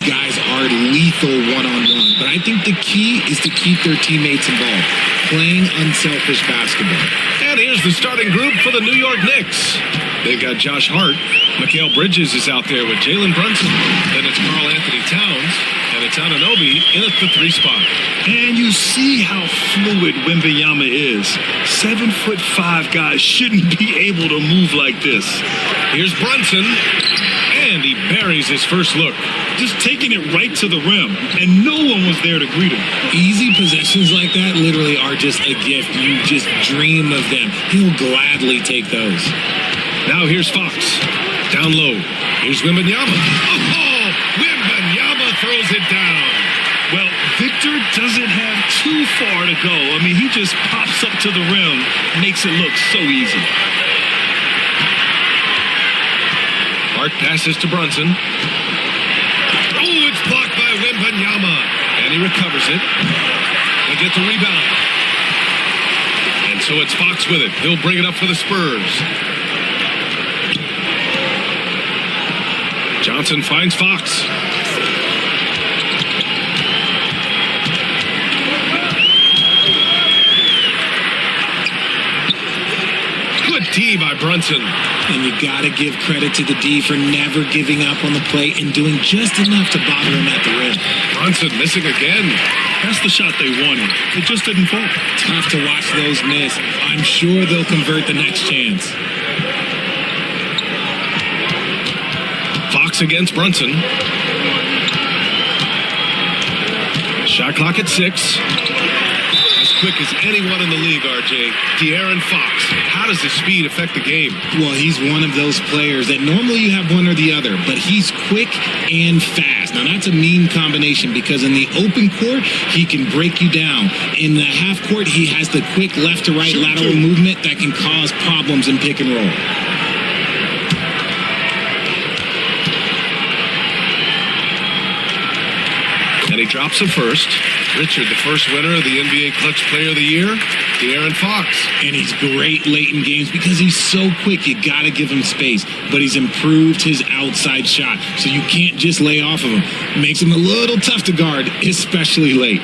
Guys are lethal one-on-one, but I think the key is to keep their teammates involved, playing unselfish basketball. And here's the starting group for the New York Knicks. They've got Josh Hart. Mikal Bridges is out there with Jalen Brunson. Then it's Karl Anthony Towns. And it's Anunoby in at the 3 spot. And you see how fluid Wembanyama is. 7'5" guys shouldn't be able to move like this. Here's Brunson. And he buries his first look. Just taking it right to the rim, and no one was there to greet him. Easy possessions like that literally are just a gift. You just dream of them. He'll gladly take those. Now here's Fox. Down low. Here's Wembanyama. Oh, Wembanyama throws it down. Well, Victor doesn't have too far to go. I mean, he just pops up to the rim, makes it look so easy. Hart passes to Brunson. Oh, it's blocked by Wembanyama. And he recovers it. They get the rebound. And so it's Fox with it. He'll bring it up for the Spurs. Johnson finds Fox. Good D by Brunson. And you got to give credit to the D for never giving up on the play and doing just enough to bother him at the rim. Brunson missing again. That's the shot they wanted. It just didn't fall. Tough to watch those miss. I'm sure they'll convert the next chance. Fox against Brunson. Shot clock at 6. As quick as anyone in the league, RJ. De'Aaron Fox. How does his speed affect the game? Well, he's one of those players that normally you have one or the other, but he's quick and fast. Now, that's a mean combination because in the open court, he can break you down. In the half court, he has the quick left to right lateral movement that can cause problems in pick and roll. And he drops a first. Richard, the first winner of the NBA Clutch Player of the Year, De'Aaron Fox. And he's great late in games because he's so quick. You got to give him space. But he's improved his outside shot, so you can't just lay off of him. Makes him a little tough to guard, especially late.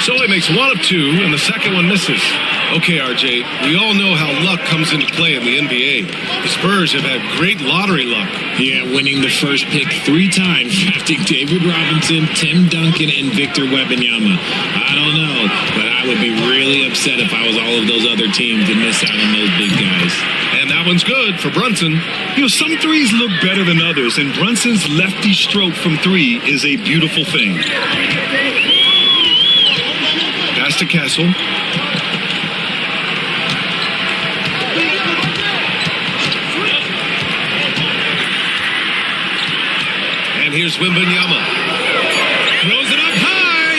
So he makes 1 of 2, and the second one misses. Okay, RJ, we all know how luck comes into play in the NBA. The Spurs have had great lottery luck. Yeah, winning the first pick 3 times, drafting David Robinson, Tim Duncan, and Victor Wembanyama. I don't know, but I would be really upset if I was all of those other teams and miss out on those big guys. And that one's good for Brunson. You know, some threes look better than others, and Brunson's lefty stroke from 3 is a beautiful thing. Pass to Castle. And here's Wembanyama. Throws it up high.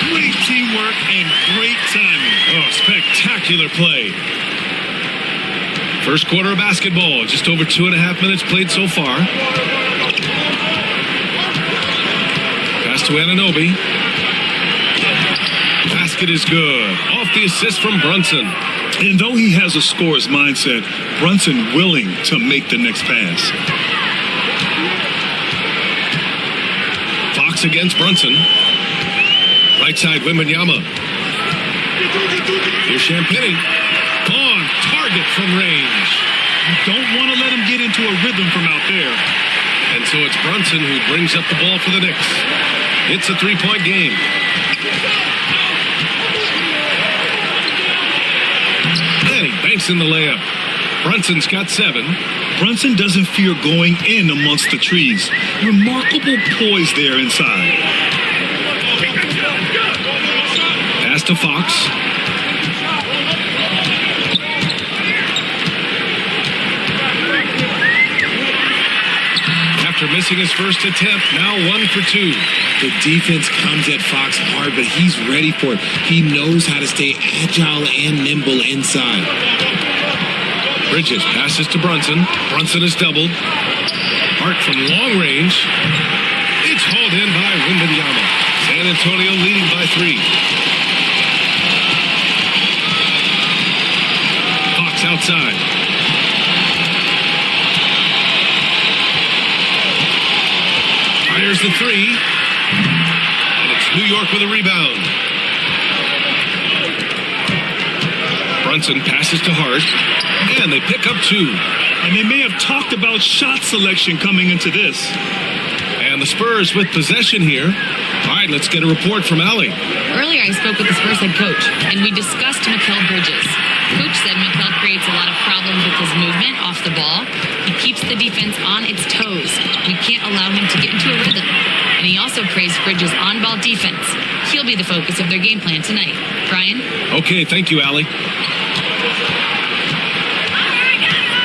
Great teamwork and great timing. Oh, spectacular play. First quarter of basketball. Just over 2.5 minutes played so far. Pass to Anunoby. Basket is good. Off the assist from Brunson. And though he has a scorer's mindset, Brunson willing to make the next pass. Fox against Brunson. Right side, Wembanyama. Here's Champagnie. On target from range. You don't want to let him get into a rhythm from out there. And so it's Brunson who brings up the ball for the Knicks. It's a 3-point game. And he banks in the layup. Brunson's got 7. Brunson doesn't fear going in amongst the trees. Remarkable poise there inside. Pass to Fox. After missing his first attempt, now 1 for 2. The defense comes at Fox hard, but he's ready for it. He knows how to stay agile and nimble inside. Bridges passes to Brunson. Brunson is doubled. Hart from long range. It's hauled in by Wembanyama. San Antonio leading by 3. outside. Fires the three. And it's New York with a rebound. Brunson passes to Hart. And they pick up 2. And they may have talked about shot selection coming into this. And the Spurs with possession here. All right, let's get a report from Allie. Earlier, I spoke with the Spurs head coach, and we discussed Mikal Bridges. Coach said Mikal creates a lot of problems with his movement off the ball. He keeps the defense on its toes. We can't allow him to get into a rhythm. And he also praised Bridges' on-ball defense. He'll be the focus of their game plan tonight. Brian? Okay, thank you, Allie.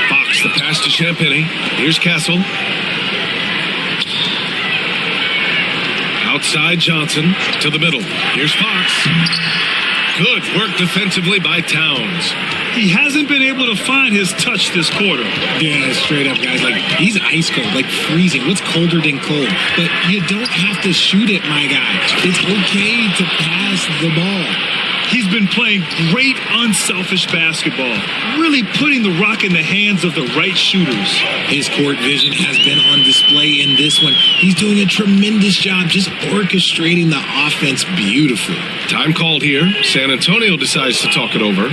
Fox, the pass to Champagny. Here's Castle. Outside Johnson to the middle. Here's Fox. Good work defensively by Towns. He hasn't been able to find his touch this quarter. Yeah, straight up, guys. Like, he's ice cold, like freezing. What's colder than cold? But you don't have to shoot it, my guy. It's okay to pass the ball. He's been playing great unselfish basketball, really putting the rock in the hands of the right shooters. His court vision has been on display in this one. He's doing a tremendous job just orchestrating the offense beautifully. Time called here. San Antonio decides to talk it over.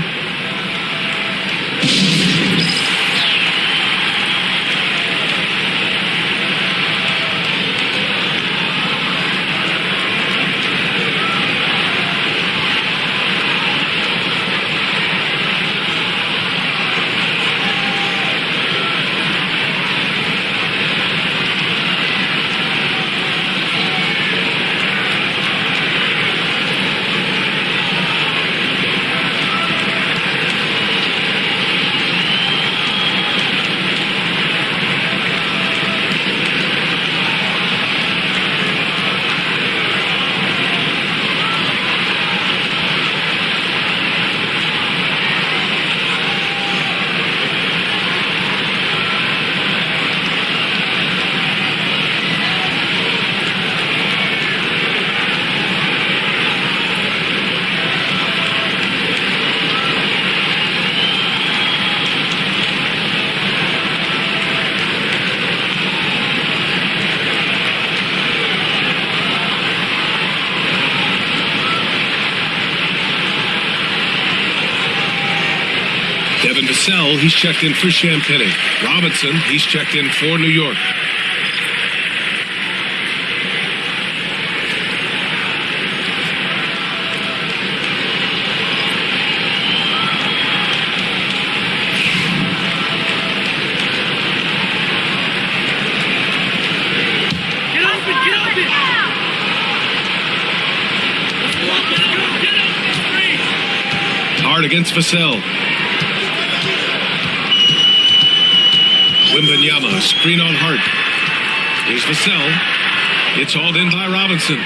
Vassell, he's checked in for Champagny. Robinson, he's checked in for New York. Hard against Vassell. Wembanyama, screen on Hart. Here's Vassell. It's hauled in by Robinson.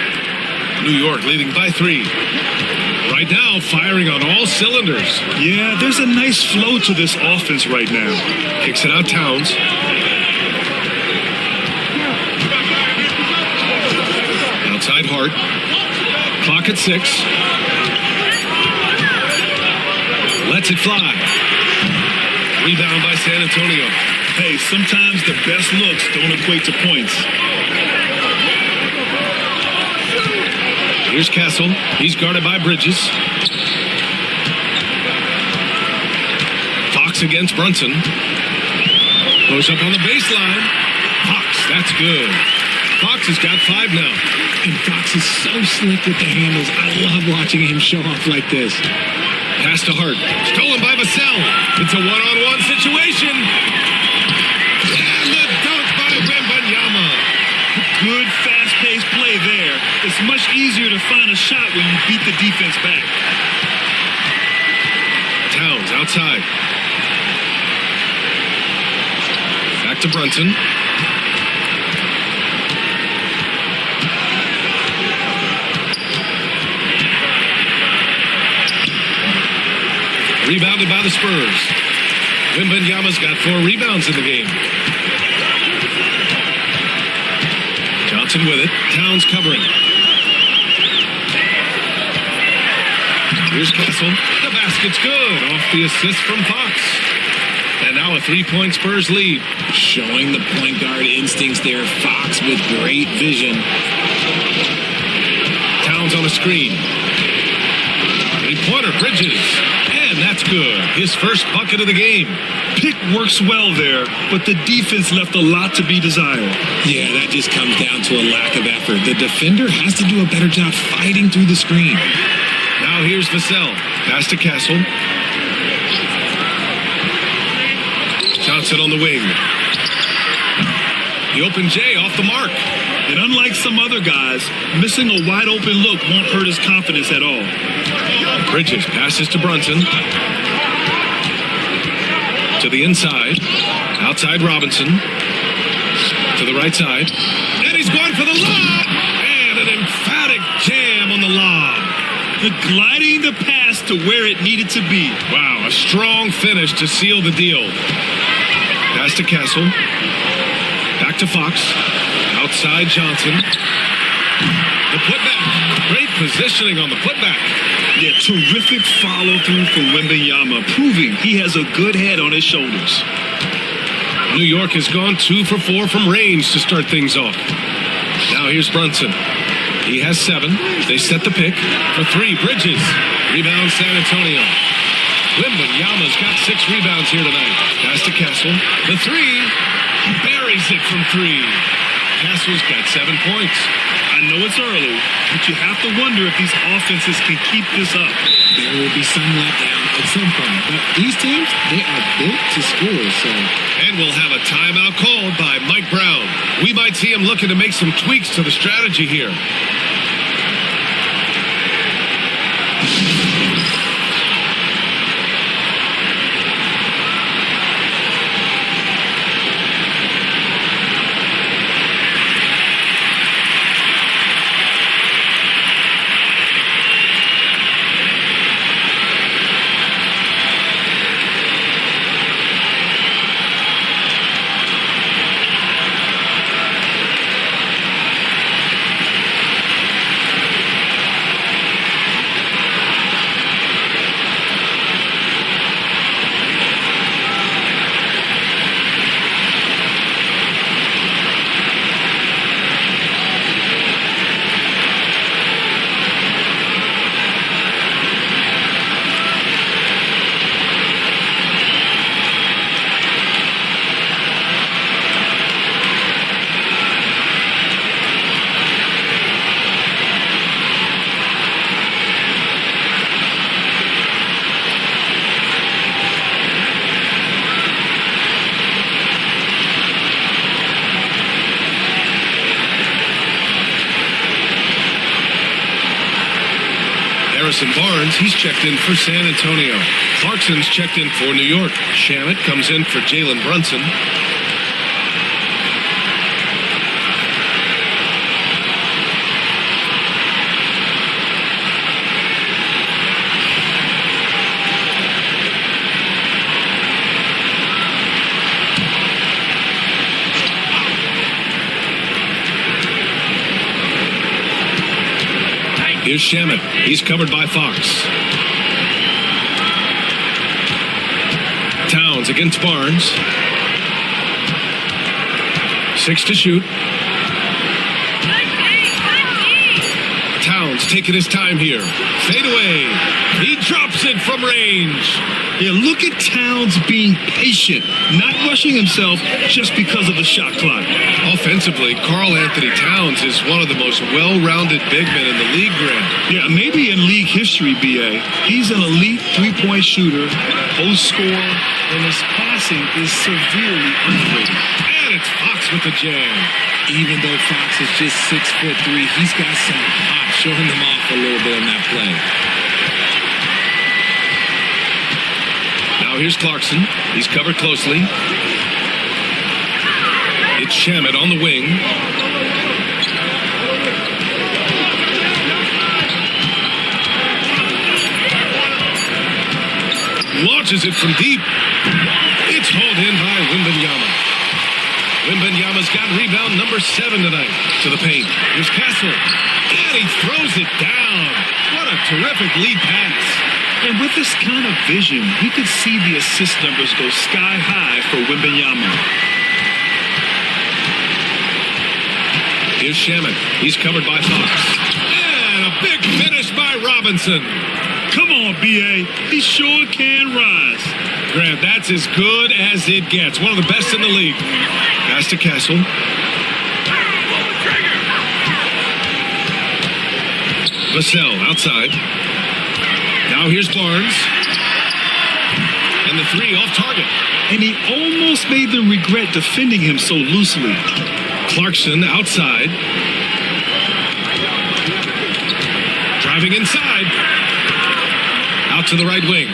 New York leading by 3. Right now, firing on all cylinders. Yeah, there's a nice flow to this offense right now. Kicks it out Towns. Outside Hart. Clock at 6. Lets it fly. Rebound by San Antonio. Hey, sometimes the best looks don't equate to points. Here's Castle. He's guarded by Bridges. Fox against Brunson. Goes up on the baseline. Fox, that's good. Fox has got 5 now. And Fox is so slick with the handles. I love watching him show off like this. Pass to Hart. Stolen by Vassell. It's a one-on-one situation. And the dunk by Wembanyama. Good fast-paced play there. It's much easier to find a shot when you beat the defense back. Towns outside. Back to Brunson. Rebounded by the Spurs. Wembanyama's got 4 rebounds in the game. Johnson with it. Towns covering. Here's Castle. The basket's good. Off the assist from Fox. And now a 3-point Spurs lead. Showing the point guard instincts there. Fox with great vision. Towns on a screen. Three-pointer, Bridges. And that's good. His first bucket of the game. Pick works well there, but the defense left a lot to be desired. Yeah, that just comes down to a lack of effort. The defender has to do a better job fighting through the screen. Now here's Vassell. Pass to Castle. Johnson on the wing. The open J off the mark. And unlike some other guys, missing a wide open look won't hurt his confidence at all. Bridges passes to Brunson. To the inside. Outside Robinson. To the right side. And he's going for the lob. And an emphatic jam on the lob. Gliding the pass to where it needed to be. Wow, a strong finish to seal the deal. Pass to Castle. Back to Fox. Outside Johnson. The putback. Great positioning on the putback. Yeah, terrific follow-through from Wembanyama, proving he has a good head on his shoulders. New York has gone 2 for 4 from range to start things off. Now here's Brunson. He has 7. They set the pick for 3. Bridges. Rebound San Antonio. Wembanyama's got 6 rebounds here tonight. Pass to Castle. The 3. Buries it from 3. Castle's got 7 points. I know it's early, but you have to wonder if these offenses can keep this up. There will be some letdown at some point. But these teams, they are built to score, so... And we'll have a timeout called by Mike Brown. We might see him looking to make some tweaks to the strategy here. Harrison Barnes, he's checked in for San Antonio. Clarkson's checked in for New York. Shamet comes in for Jalen Brunson. Here's Shamet. He's covered by Fox. Towns against Barnes. 6 to shoot. Towns taking his time here. Fade away. He drops it from range. Yeah, look at Towns being patient, not rushing himself just because of the shot clock. Offensively, Karl Anthony Towns is one of the most well-rounded big men in the league, Grant. Yeah, maybe in league history, B.A. He's an elite three-point shooter, post scorer, and his passing is severely underrated. And it's Fox with the jam. Even though Fox is just 6'3", he's got some hop, showing them off a little bit on that play. Now here's Clarkson. He's covered closely. It's Shamet on the wing. Launches it from deep. It's hauled in by Wembanyama. Wembanyama's got rebound number 7 tonight. To the paint. Here's Castle. And he throws it down. What What a terrific lead pass. And with this kind of vision, he could see the assist numbers go sky high for Wembanyama. Here's Shaman. He's covered by Fox. And a big finish by Robinson. Come on, B.A. He sure can rise. Grant, that's as good as it gets. One of the best in the league. Pass to Castle. Vassell outside. Now here's Barnes. And the three off target. And he almost made them regret defending him so loosely. Clarkson outside. Driving inside. Out to the right wing.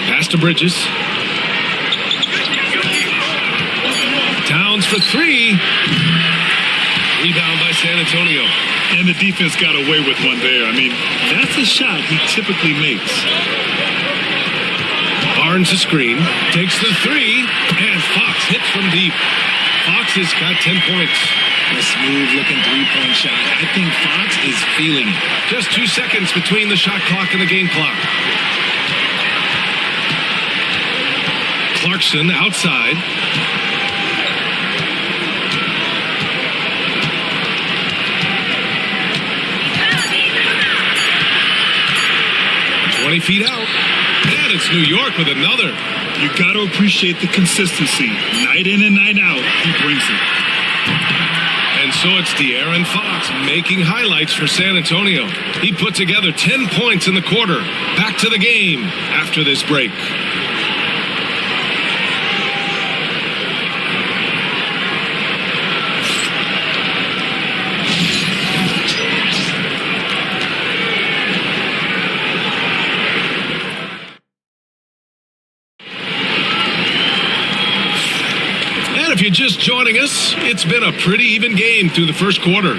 Pass to Bridges. Towns for three. Rebound by San Antonio. And the defense got away with one there. I mean, that's a shot he typically makes. Barnes a screen. Takes the three. And Fox hits from deep. Fox has got 10 points. A smooth-looking three-point shot. I think Fox is feeling it. Just 2 seconds between the shot clock and the game clock. Clarkson outside. Feet out. And it's New York with another. You got to appreciate the consistency. Night in and night out, he brings it. And so it's De'Aaron Fox making highlights for San Antonio. He put together 10 points in the quarter. Back to the game after this break. If you're just joining us, it's been a pretty even game through the first quarter.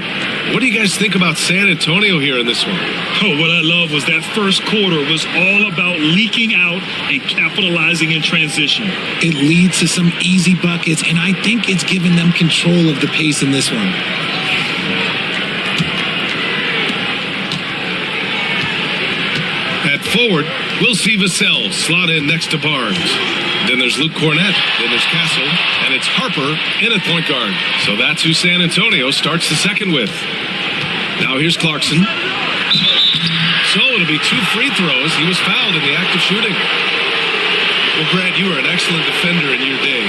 What do you guys think about San Antonio here in this one? Oh, what I love was that first quarter was all about leaking out and capitalizing in transition. It leads to some easy buckets, and I think it's given them control of the pace in this one. At forward, we'll see Vassell slot in next to Barnes. Then there's Luke Cornett. Then there's Castle. And it's Harper in at point guard. So that's who San Antonio starts the second with. Now here's Clarkson. So it'll be 2 free throws. He was fouled in the act of shooting. Well, Grant, you were an excellent defender in your day.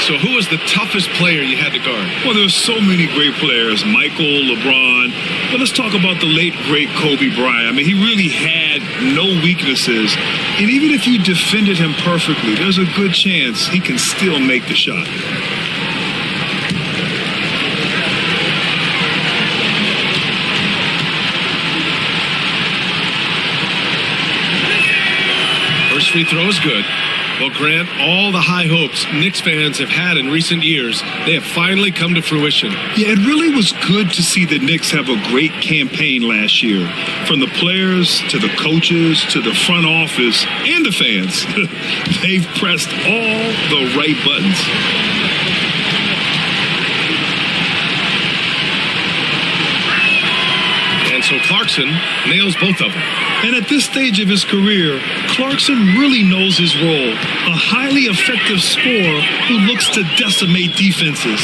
So who was the toughest player you had to guard? Well, there's so many great players. Michael, LeBron. But let's talk about the late, great Kobe Bryant. I mean, he really had no weaknesses. And even if you defended him perfectly, there's a good chance he can still make the shot. First free throw is good. Well, Grant, all the high hopes Knicks fans have had in recent years, they have finally come to fruition. Yeah, it really was good to see the Knicks have a great campaign last year. From the players to the coaches to the front office and the fans. They've pressed all the right buttons. And so Clarkson nails both of them. And at this stage of his career, Clarkson really knows his role. A highly effective scorer who looks to decimate defenses.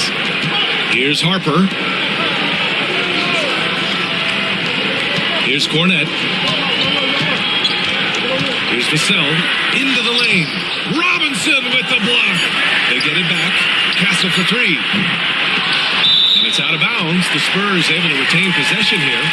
Here's Harper. Here's Cornett. Here's Vassell. Into the lane. Robinson with the block. They get it back. Castle for three. And it's out of bounds. The Spurs able to retain possession here.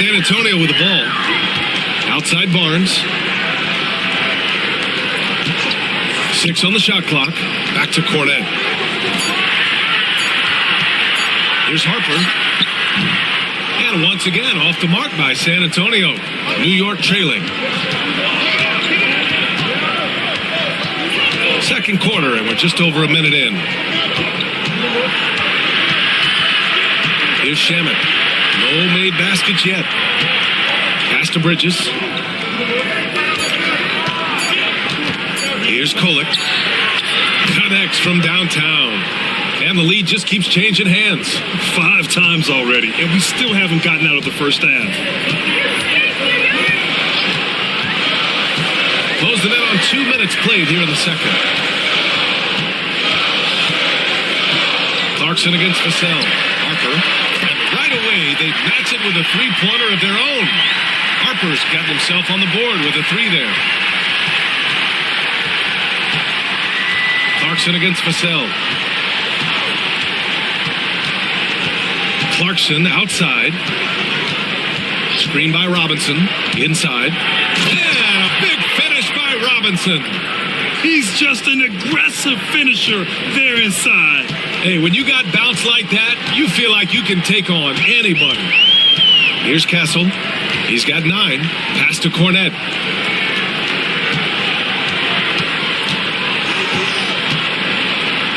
San Antonio with the ball. Outside Barnes. 6 on the shot clock. Back to Cornett. Here's Harper. And once again, off the mark by San Antonio. New York trailing. Second quarter, and we're just over a minute in. Here's Shaman. No made baskets yet. Pass to Bridges. Here's Kolek. Connects from downtown. And the lead just keeps changing hands. 5 times already, and we still haven't gotten out of the first half. Closing in on 2 minutes played here in the second. Clarkson against Vassell. Harper. And right away, they match it with a three-pointer of their own. Harper's got himself on the board with a 3 there. Clarkson against Vassell. Clarkson outside. Screen by Robinson. Inside. And a big finish by Robinson. He's just an aggressive finisher there inside. Hey, when you got bounce like that, you feel like you can take on anybody. Here's Castle. He's got 9. Pass to Cornette.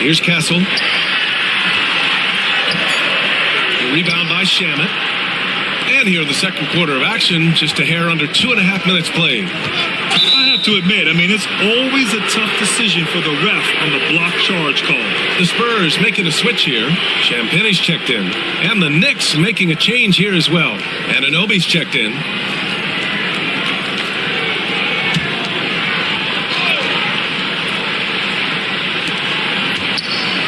Here's Castle. The rebound by Shamet. And here in the second quarter of action, just a hair under 2.5 minutes played. I have to admit, it's always a tough decision for the ref on the block charge call. The Spurs making a switch here. Champagne's checked in. And the Knicks making a change here as well. Anunoby's checked in.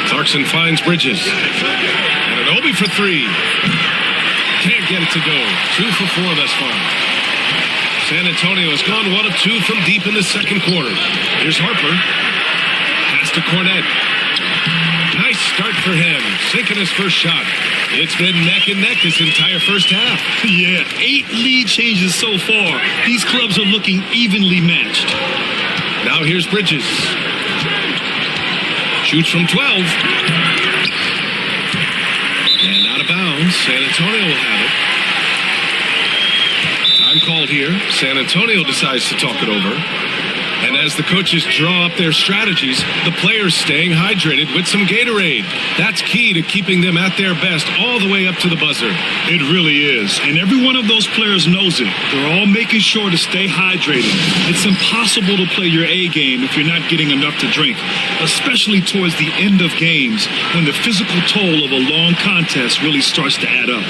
Clarkson finds Bridges. Anunoby for 3. Can't get it to go. 2 for 4 thus far. San Antonio has gone 1 of 2 from deep in the second quarter. Here's Harper. Pass to Cornette. Nice start for him. Sinking his first shot. It's been neck and neck this entire first half. Yeah, 8 lead changes so far. These clubs are looking evenly matched. Now here's Bridges. Shoots from 12. And out of bounds. San Antonio will have it. Time called here. San Antonio decides to talk it over. And as the coaches draw up their strategies, the players staying hydrated with some Gatorade. That's key to keeping them at their best all the way up to the buzzer. It really is. And every one of those players knows it. They're all making sure to stay hydrated. It's impossible to play your A game if you're not getting enough to drink, especially towards the end of games when the physical toll of a long contest really starts to add up.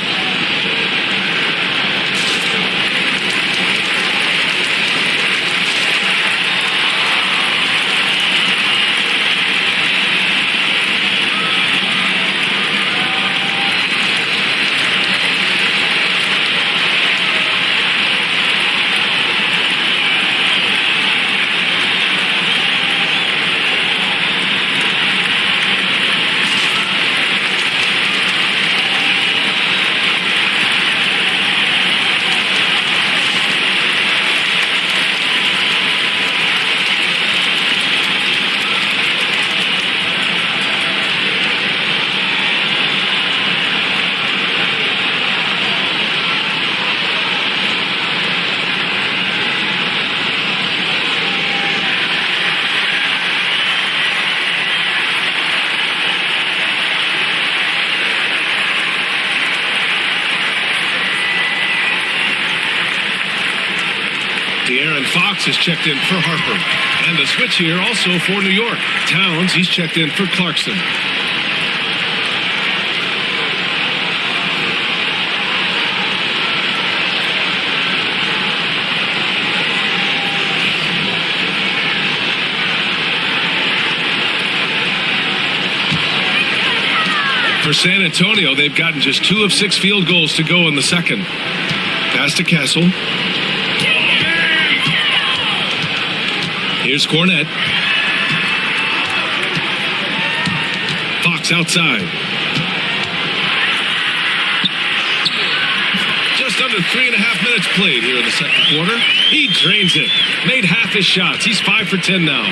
Fox is checked in for Harper. And the switch here also for New York. Towns, he's checked in for Clarkson. For San Antonio, they've gotten just 2 of 6 field goals to go in the second. Pass to Castle. Here's Cornette. Fox outside. Just under 3.5 minutes played here in the second quarter. He drains it. Made half his shots. He's 5 for 10 now.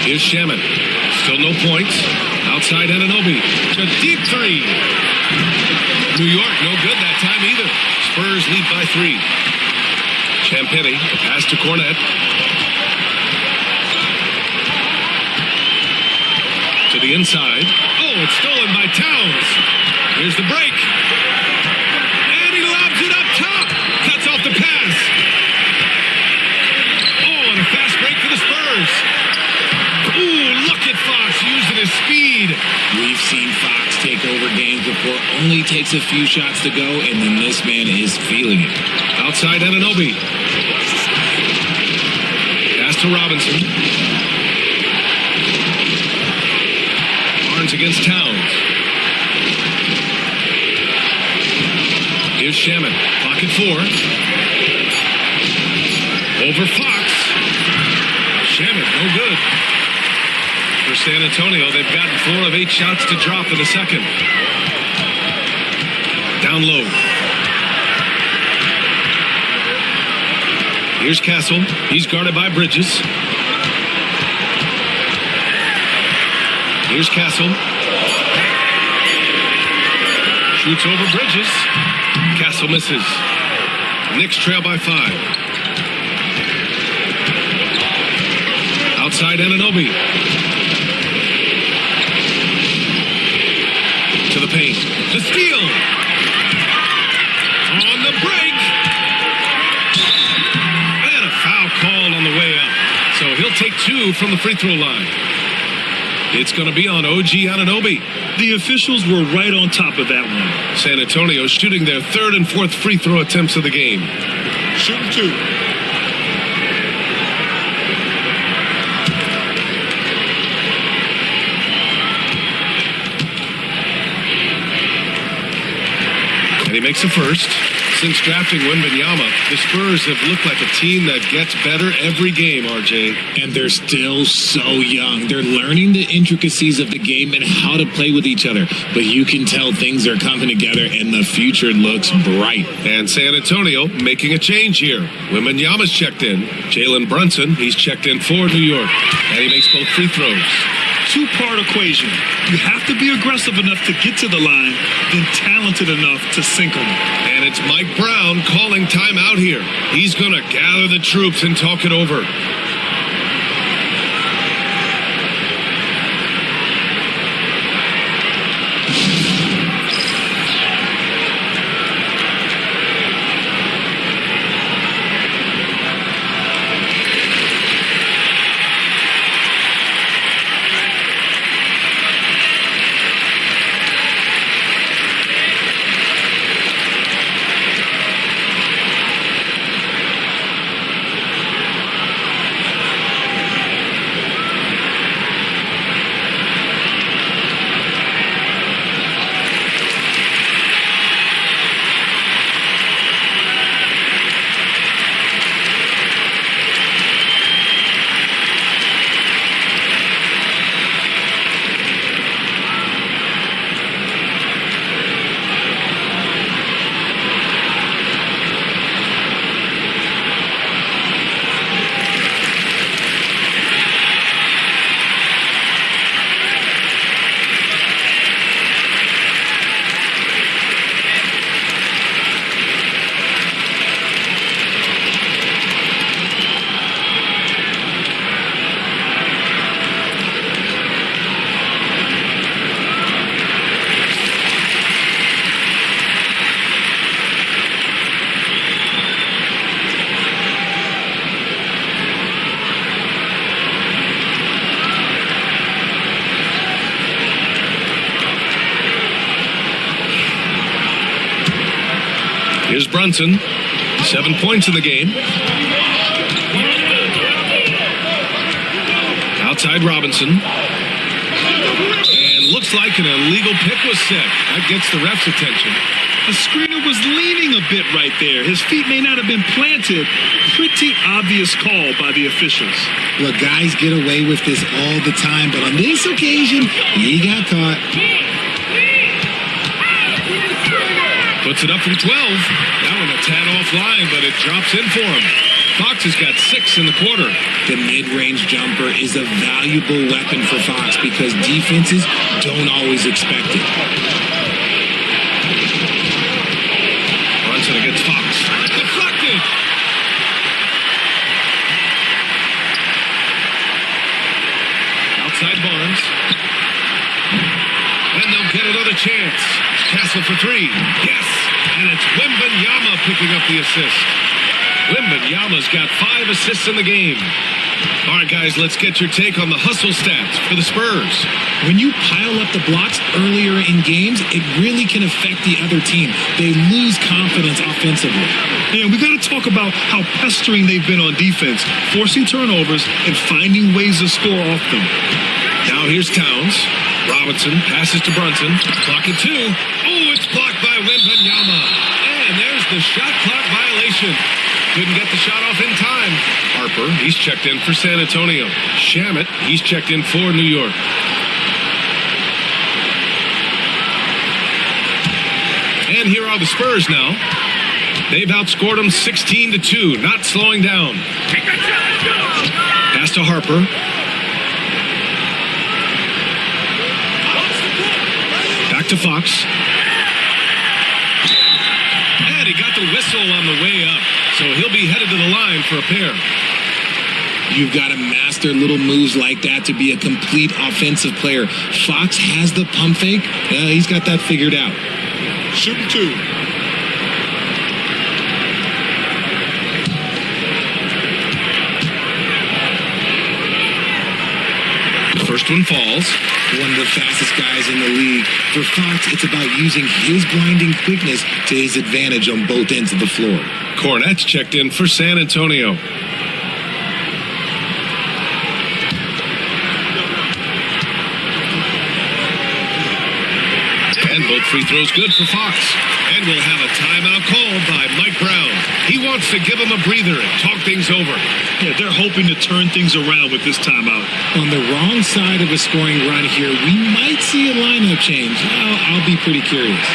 Here's Shamet. Still no points. Outside Anunoby. A deep 3. New York no good that time either. Spurs lead by 3. Champagnie, pass to Cornette. To the inside. Oh, Oh, it's stolen by Towns. Here's the break. And he lobs it up top. Cuts off the pass. Oh, and a fast break for the Spurs. Ooh, look at Fox using his speed. We've seen Fox take over games before. Only takes a few shots to go, and then this man is feeling it. Outside Anunoby. Pass to Robinson. Barnes against Towns. Here's Shamet. Pocket 4. Over Fox. Shamet, no good. For San Antonio, they've gotten 4 of 8 shots to drop in the second. Down low. Here's Castle. He's guarded by Bridges. Here's Castle. Shoots over Bridges. Castle misses. Knicks trail by 5. Outside Anunoby. To the paint. The steal. On the break. And a foul called on the way up. So he'll take 2 from the free throw line. It's going to be on OG Anunoby. The officials were right on top of that one. San Antonio shooting their 3rd and 4th free throw attempts of the game. Shooting 2. And he makes the first. Since drafting Wembanyama, the Spurs have looked like a team that gets better every game, RJ. And they're still so young. They're learning the intricacies of the game and how to play with each other. But you can tell things are coming together and the future looks bright. And San Antonio making a change here. Wembanyama's checked in. Jalen Brunson, he's checked in for New York. And he makes both free throws. Two-part equation. You have to be aggressive enough to get to the line, then talented enough to sink them. And it's Mike Brown calling timeout here. He's going to gather the troops and talk it over. Here's Brunson. 7 points in the game. Outside Robinson. And looks like an illegal pick was set. That gets the ref's attention. The screener was leaning a bit right there. His feet may not have been planted. Pretty obvious call by the officials. Look, guys get away with this all the time, but on this occasion, he got caught. Puts it up from 12. That one a tad offline, but it drops in for him. Fox has got 6 in the quarter. The mid-range jumper is a valuable weapon for Fox because defenses don't always expect it. Brunson against Fox. Deflected! Outside Barnes. chance. Castle for three. Yes. And it's Wembanyama picking up the assist. Wembanyama's got 5 assists in the game. All right, guys, let's get your take on the hustle stats for the Spurs. When you pile up the blocks earlier in games, it really can affect the other team. They lose confidence offensively. And we got to talk about how pestering they've been on defense, forcing turnovers and finding ways to score off them. Now here's Towns. Robinson passes to Brunson. Clock at 2. Oh, it's blocked by Wembanyama. And there's the shot clock violation. Couldn't get the shot off in time. Harper, he's checked in for San Antonio. Shamet, he's checked in for New York. And here are the Spurs now. They've outscored them 16-2, not slowing down. Pass to Harper. Back to Fox. And he got the whistle on the way up. So he'll be headed to the line for a pair. You've got to master little moves like that to be a complete offensive player. Fox has the pump fake. He's got that figured out. Shooting 2. First one falls. One of the fastest guys in the league. For Fox, it's about using his blinding quickness to his advantage on both ends of the floor. Cornette's checked in for San Antonio. And both free throws good for Fox. And we'll have a timeout called by Mike Brown. He wants to give him a breather and talk things over. Yeah, they're hoping to turn things around with this timeout. On the wrong side of a scoring run here, we might see a lineup change. I'll be pretty curious.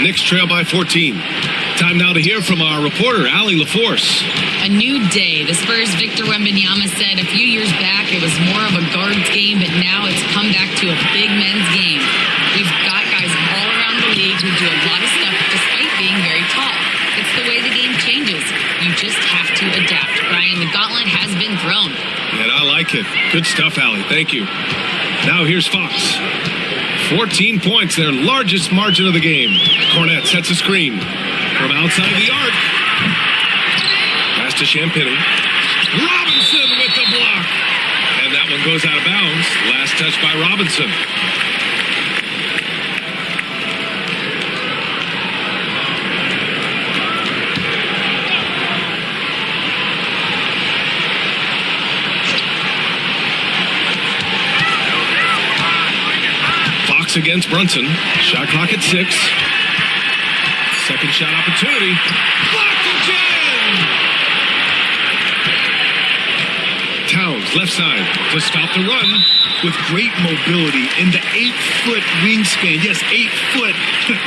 Knicks trail by 14. Time now to hear from our reporter, Allie LaForce. A new day. The Spurs' Victor Wembanyama said a few years back it was more of a guards game, but now it's come back to a big men's game. We've got guys all around the league who do a lot of stuff despite being very tall. It's the way the game changes. You just have to adapt. Brian, the gauntlet has been thrown. And I like it. Good stuff, Allie. Thank you. Now here's Fox. 14 points, their largest margin of the game. Cornette sets a screen from outside the arc. Pass to Champagny. Robinson with the block. And that one goes out of bounds. Last touch by Robinson. Against Brunson. Shot clock at 6. Second shot opportunity. Blocked again! Towns left side to stop the run. with great mobility and the 8-foot wingspan. Yes, 8 foot.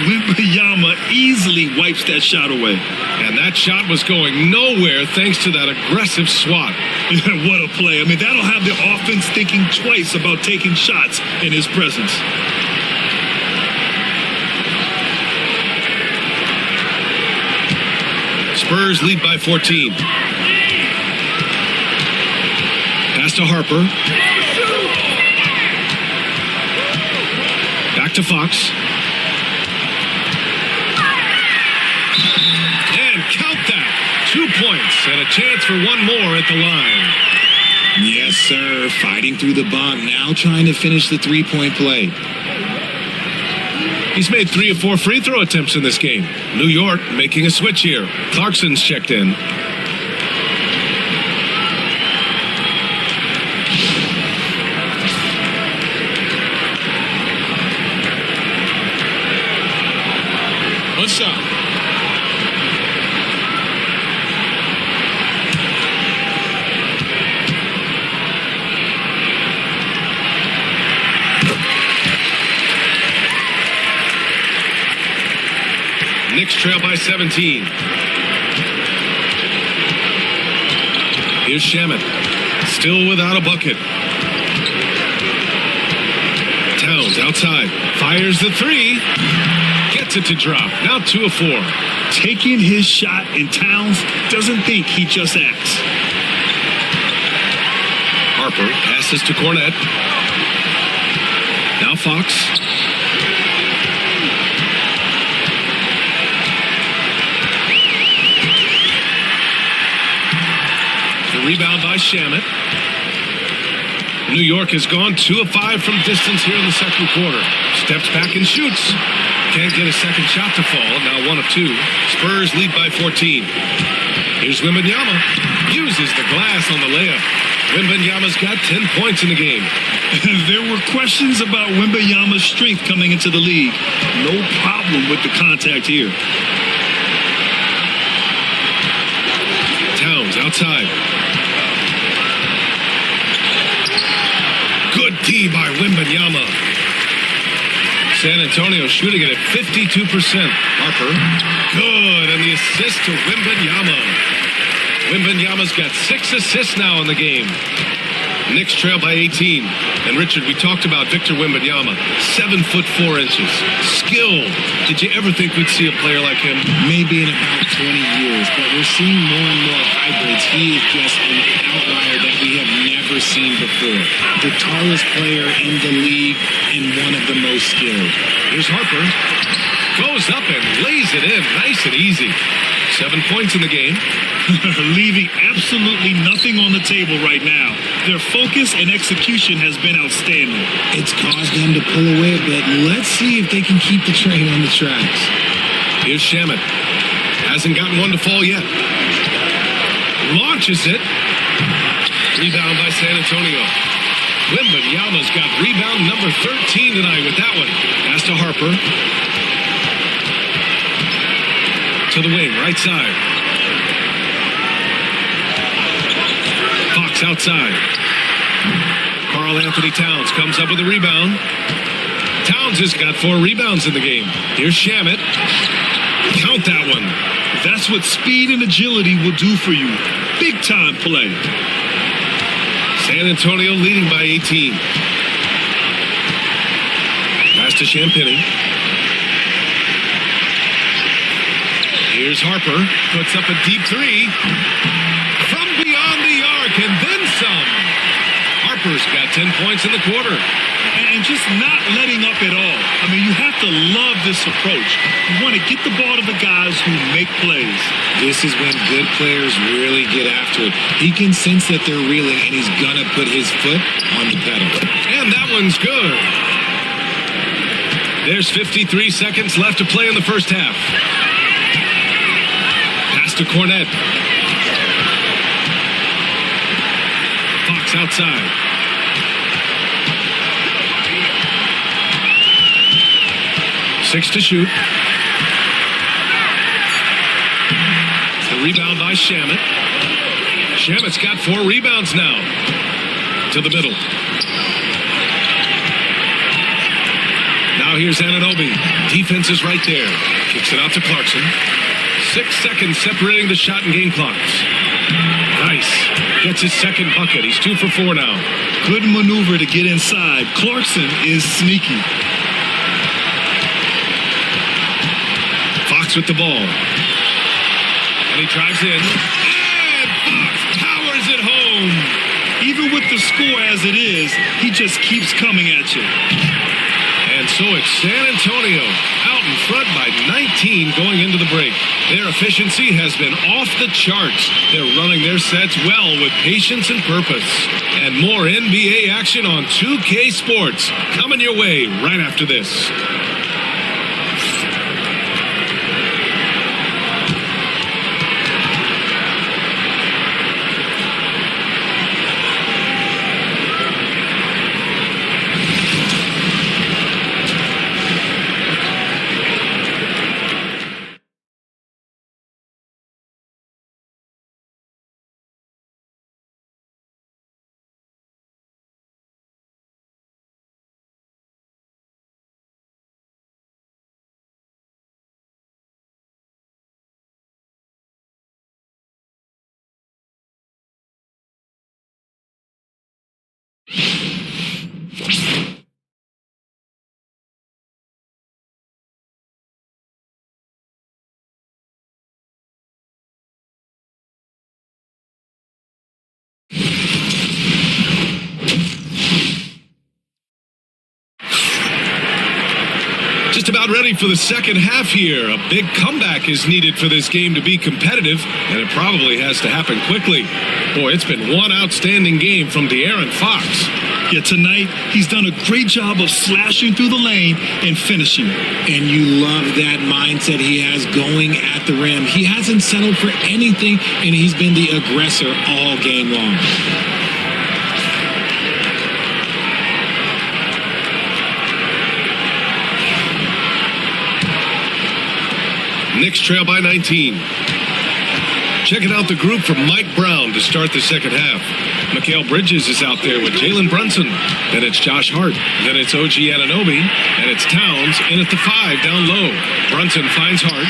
Wembanyama easily wipes that shot away. And that shot was going nowhere thanks to that aggressive swat. What a play. I mean, that'll have the offense thinking twice about taking shots in his presence. Spurs lead by 14. Pass to Harper. Back to Fox. And count that. 2 points and a chance for one more at the line. Yes, sir. Fighting through the bump. Now trying to finish the three-point play. He's made 3 of 4 free throw attempts in this game. New York making a switch here. Clarkson's checked in. What's up? Knicks trail by 17. Here's Shamet. Still without a bucket. Towns outside. Fires the 3. Gets it to drop. Now 2 of 4. Taking his shot, and Towns doesn't think, he just acts. Harper passes to Cornette. Now Fox. Rebound by Shamet. New York has gone 2 of 5 from distance here in the second quarter. Steps back and shoots. Can't get a second shot to fall. Now 1 of 2. Spurs lead by 14. Here's Wembanyama. Uses the glass on the layup. Wembanyama's got 10 points in the game. There were questions about Wembanyama's strength coming into the league. No problem with the contact here. Towns outside. Good D by Wembanyama. San Antonio shooting it at 52%. Harper. Good. And the assist to Wembanyama. Wembanyama's got 6 assists now in the game. Knicks trail by 18. And Richard, we talked about Victor Wembanyama. 7 foot 4 inches. Skilled. Did you ever think we'd see a player like him? Maybe in about 20 years, but we're seeing more and more hybrids. He is just an outlier that we have never seen before. The tallest player in the league and one of the most skilled. Here's Harper. Goes up and lays it in. Nice and easy. 7 points in the game. Leaving absolutely nothing on the table right now. Their focus and execution has been outstanding. It's caused them to pull away a bit. Let's see if they can keep the train on the tracks. Here's Shamet. Hasn't gotten one to fall yet. Launches it. Rebound by San Antonio. Wembanyama's got rebound number 13 tonight with that one. Pass to Harper. To the wing, right side. Fox outside. Karl Anthony Towns comes up with a rebound. Towns has got 4 rebounds in the game. Here's Shamet. Count that one. That's what speed and agility will do for you. Big time play. San Antonio leading by 18. Pass to Champagny. Here's Harper. Puts up a deep 3. From beyond the arc and then some. Harper's got 10 points in the quarter. And just not letting up at all. I mean, you have to love this approach. You want to get the ball to the guys who make plays. This is when good players really get after it. He can sense that they're reeling, and he's going to put his foot on the pedal. And that one's good. There's 53 seconds left to play in the first half. Pass to Cornette. Fox outside. Six to shoot. The rebound by Shamet. Shamet's got 4 rebounds now. To the middle. here's Anunoby. Defense is right there. Kicks it out to Clarkson. 6 seconds separating the shot and game clocks. Nice. Gets his second bucket. He's 2 for 4 now. Good maneuver to get inside. Clarkson is sneaky. Fox with the ball. And he drives in. And Fox powers it home. Even with the score as it is, he just keeps coming at you. And so it's San Antonio out in front by 19 going into the break. Their efficiency has been off the charts. They're running their sets well with patience and purpose. And more NBA action on 2K Sports coming your way right after this. Just about ready for the second half here. A big comeback is needed for this game to be competitive, and it probably has to happen quickly. Boy, it's been one outstanding game from De'Aaron Fox. Yeah, tonight, he's done a great job of slashing through the lane and finishing. And you love that mindset he has going at the rim. He hasn't settled for anything, and he's been the aggressor all game long. Knicks trail by 19. Checking out the group from Mike Brown to start the second half. Mikal Bridges is out there with Jalen Brunson. Then it's Josh Hart. Then it's OG Anunoby. And it's Towns in at the 5 down low. Brunson finds Hart.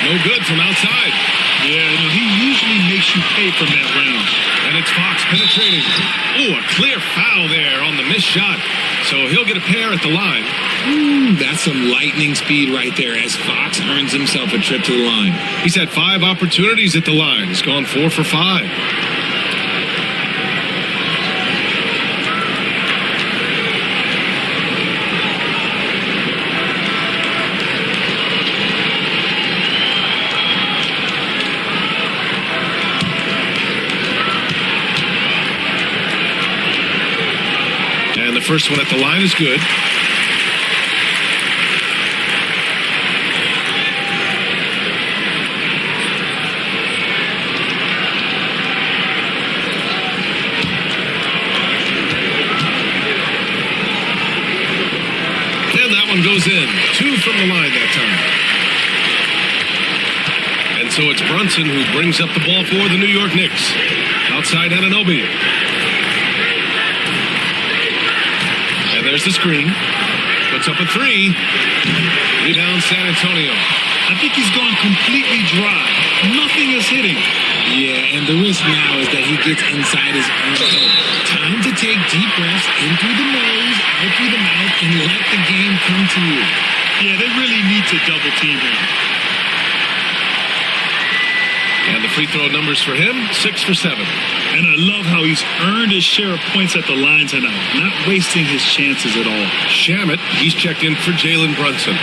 No good from outside. Yeah, he usually makes you pay from that range. And it's Fox penetrating. Oh, a clear foul there on the missed shot. So he'll get a pair at the line. That's some lightning speed right there as Fox earns himself a trip to the line. He's had 5 opportunities at the line. He's gone 4 for 5. And the first one at the line is good. Goes in. 2 from the line that time. And so it's Brunson who brings up the ball for the New York Knicks. Outside Anunoby. And there's the screen. Puts up a 3. Rebound San Antonio. I think he's gone completely dry. Nothing is hitting. Yeah, and the risk now is that he gets inside his own head. Time to take deep breaths in through the nose, out through the mouth, and let the game come to you. Yeah, they really need to double team him. And the free throw numbers for him, 6 for 7. And I love how he's earned his share of points at the line tonight, not wasting his chances at all. Shamet, he's checked in for Jalen Brunson.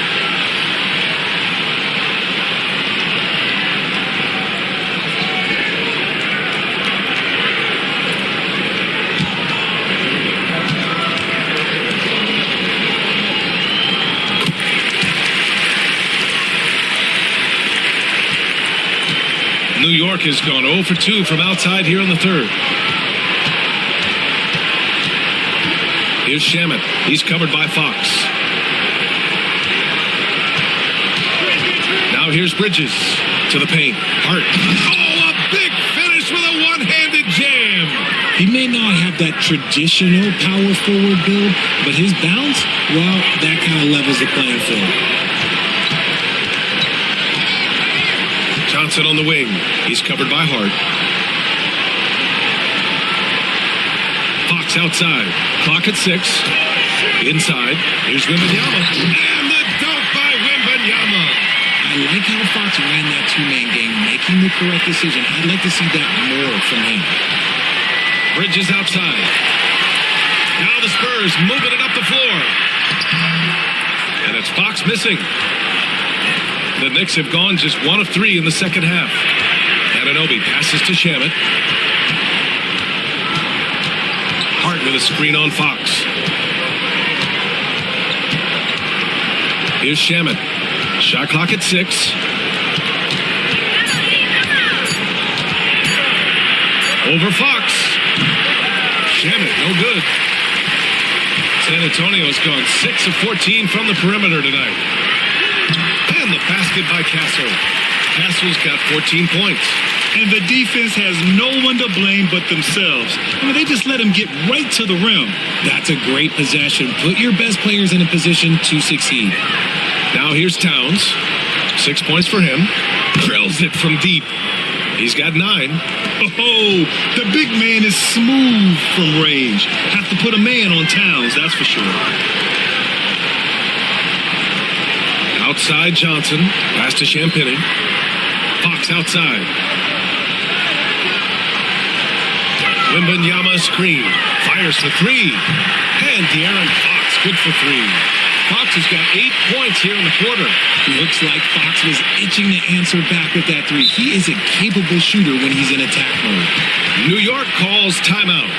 New York has gone 0 for 2 from outside here in the third. Here's Shamet. He's covered by Fox. Now here's Bridges to the paint. Hart. Oh, a big finish with a one-handed jam. He may not have that traditional power forward build, but his bounce, well, that kind of levels the playing field. Johnson on the wing. He's covered by Hart. Fox outside. Clock at 6. Inside. Here's Wembanyama. And the dunk by Wembanyama. I like how Fox ran that two-man game, making the correct decision. I'd like to see that more from him. Bridges outside. Now the Spurs moving it up the floor. And it's Fox missing. The Knicks have gone just 1 of 3 in the second half. Anunoby passes to Shamet. Hart with a screen on Fox. Here's Shamet. Shot clock at 6. Over Fox. Shamet, no good. San Antonio's gone 6 of 14 from the perimeter tonight. And the basket by Castle. Castle's got 14 points. And the defense has no one to blame but themselves. I mean, they just let him get right to the rim. That's a great possession. Put your best players in a position to succeed. Now here's Towns. 6 points for him. Drills it from deep. He's got 9. Oh, the big man is smooth from range. Have to put a man on Towns, that's for sure. Outside Johnson. Pass to Champagny. Fox outside. Wembanyama screen. Fires for 3. And De'Aaron Fox good for 3. Fox has got 8 points here in the quarter. Looks like Fox was itching to answer back with that 3. He is a capable shooter when he's in attack mode. New York calls timeout.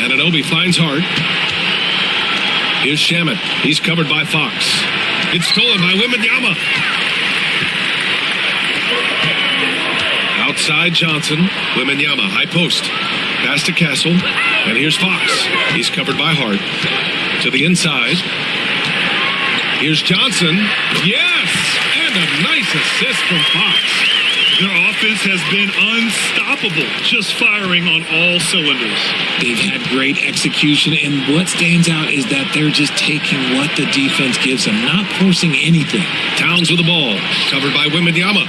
Anunoby finds Hart. Here's Shamet. He's covered by Fox. It's stolen by Wembanyama. Outside Johnson. Wembanyama, high post. Pass to Castle. And here's Fox. He's covered by Hart. To the inside. Here's Johnson. Yes! And a nice assist from Fox. Their offense has been unstoppable, just firing on all cylinders. They've had great execution, and what stands out is that they're just taking what the defense gives them, not forcing anything. Towns with the ball, covered by Wembanyama.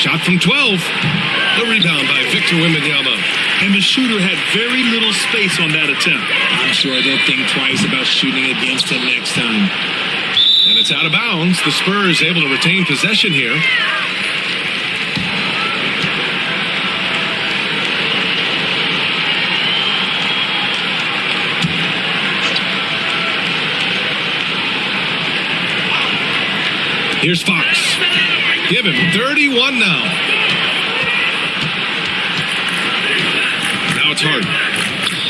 Shot from 12. The rebound by Victor Wembanyama. And the shooter had very little space on that attempt. I'm sure they'll think twice about shooting against him next time. And it's out of bounds. The Spurs able to retain possession here. Here's Fox. Give him 31 now. Now it's Hart.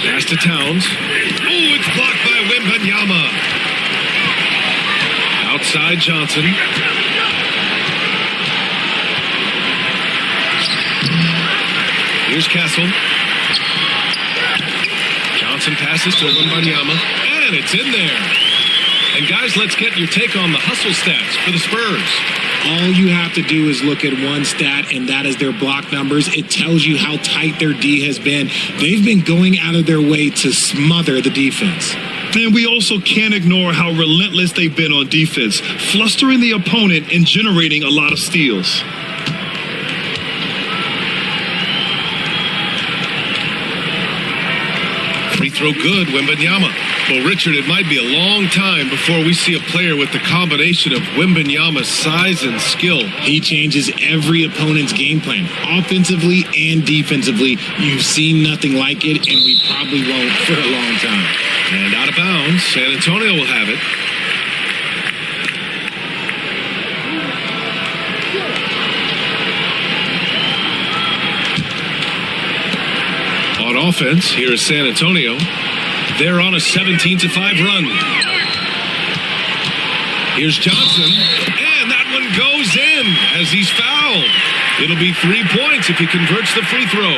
Pass to Towns. Oh, it's blocked by Wembanyama. Outside Johnson. Here's Castle. Johnson passes to Wembanyama, and it's in there. And guys, let's get your take on the hustle stats for the Spurs. All you have to do is look at one stat, and that is their block numbers. It tells you how tight their D has been. They've been going out of their way to smother the defense. And we also can't ignore how relentless they've been on defense, flustering the opponent and generating a lot of steals. Free throw good, Wembanyama. Well, Richard, it might be a long time before we see a player with the combination of Wembanyama's size and skill. He changes every opponent's game plan, offensively and defensively. You've seen nothing like it, and we probably won't for a long time. And out of bounds, San Antonio will have it. On offense, here is San Antonio. They're on a 17-5 run. Here's Johnson, and that one goes in as he's fouled. It'll be 3 points if he converts the free throw.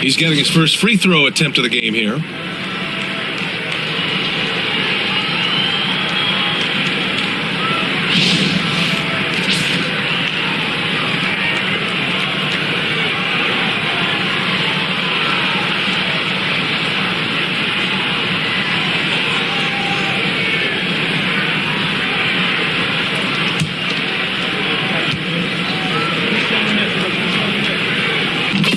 He's getting his first free throw attempt of the game here.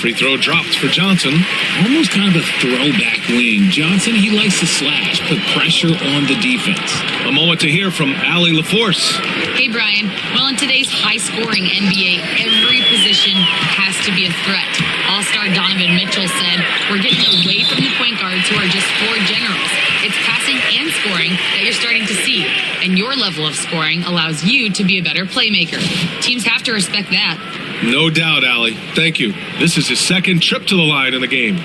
Free throw dropped for Johnson. Almost kind of a throwback wing. Johnson, he likes to slash, put pressure on the defense. A moment to hear from Allie LaForce. Hey, Brian. Well, in today's high-scoring NBA, every position has to be a threat. All-star Donovan Mitchell said, "We're getting away from the point guards who are just floor generals. It's passing and scoring that you're starting to see. And your level of scoring allows you to be a better playmaker. Teams have to respect that." No doubt, Allie. Thank you. This is his second trip to the line in the game.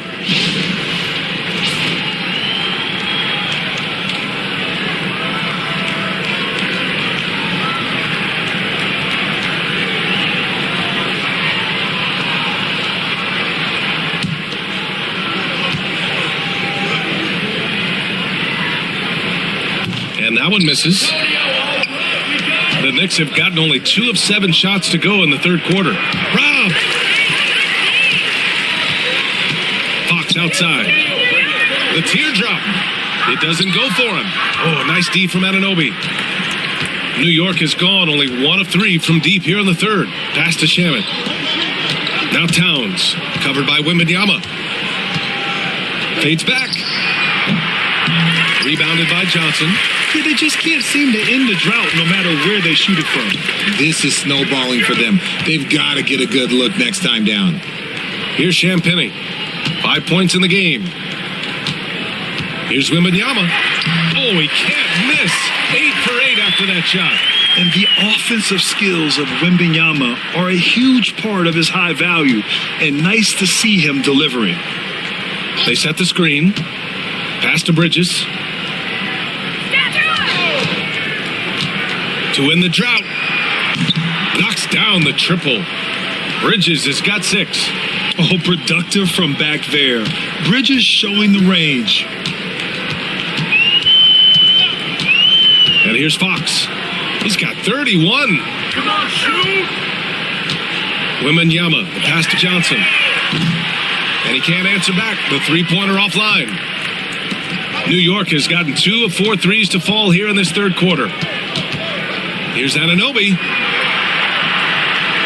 And that one misses. The Knicks have gotten only 2 of 7 shots to go in the third quarter. Rob! Fox outside. The teardrop. It doesn't go for him. Oh, nice D from Anunoby. New York has gone only 1 of 3 from deep here in the third. Pass to Shamet. Now Towns. Covered by Wembanyama. Fades back. Rebounded by Johnson. Yeah, they just can't seem to end the drought no matter where they shoot it from. This is snowballing for them. They've got to get a good look next time down. Here's Champagny. 5 points in the game. Here's Wembanyama. Oh, he can't miss. 8 for 8 after that shot. And the offensive skills of Wembanyama are a huge part of his high value, and nice to see him delivering. They set the screen. Pass to Bridges. To win the drought. Knocks down the triple. Bridges has got 6. Oh, productive from back there. Bridges showing the range. And here's Fox. He's got 31. Come on, shoot! Wembanyama, the pass to Johnson. And he can't answer back. The three-pointer offline. New York has gotten 2 of 4 threes to fall here in this third quarter. Here's Anunoby.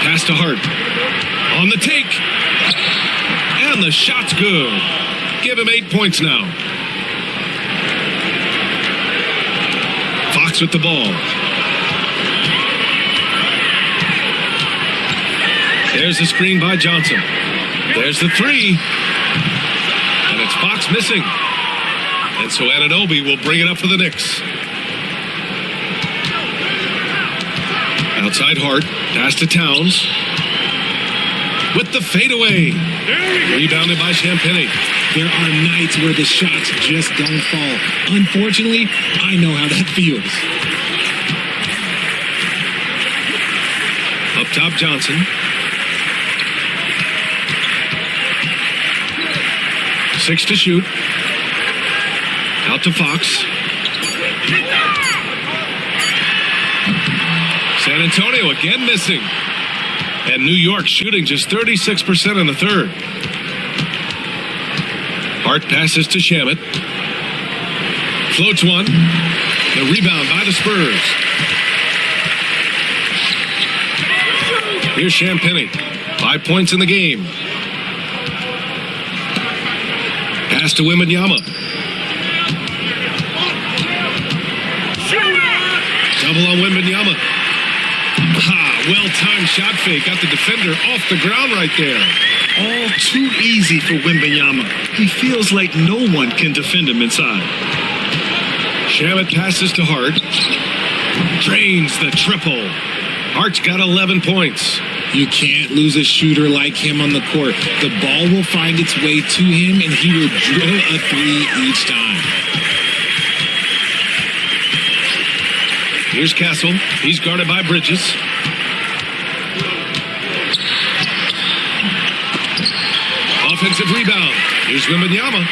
Pass to Hart. On the take. And the shot's good. Give him 8 points now. Fox with the ball. There's the screen by Johnson. There's the 3. And it's Fox missing. And so Anunoby will bring it up for the Knicks. Outside Hart, pass to Towns. With the fadeaway. Rebounded by Champagnie. There are nights where the shots just don't fall. Unfortunately, I know how that feels. Up top, Johnson. Six to shoot. Out to Fox. San Antonio again missing. And New York shooting just 36% in the third. Hart passes to Shamet. Floats one. The rebound by the Spurs. Here's Champagnie. 5 points in the game. Pass to Wembanyama. Double on Wembanyama. Well-timed shot fake. Got the defender off the ground right there. All too easy for Wembanyama. He feels like no one can defend him inside. Shamet passes to Hart. Drains the triple. Hart's got 11 points. You can't lose a shooter like him on the court. The ball will find its way to him, and he will drill a three each time. Here's Castle. He's guarded by Bridges. Offensive rebound. Here's Wembanyama.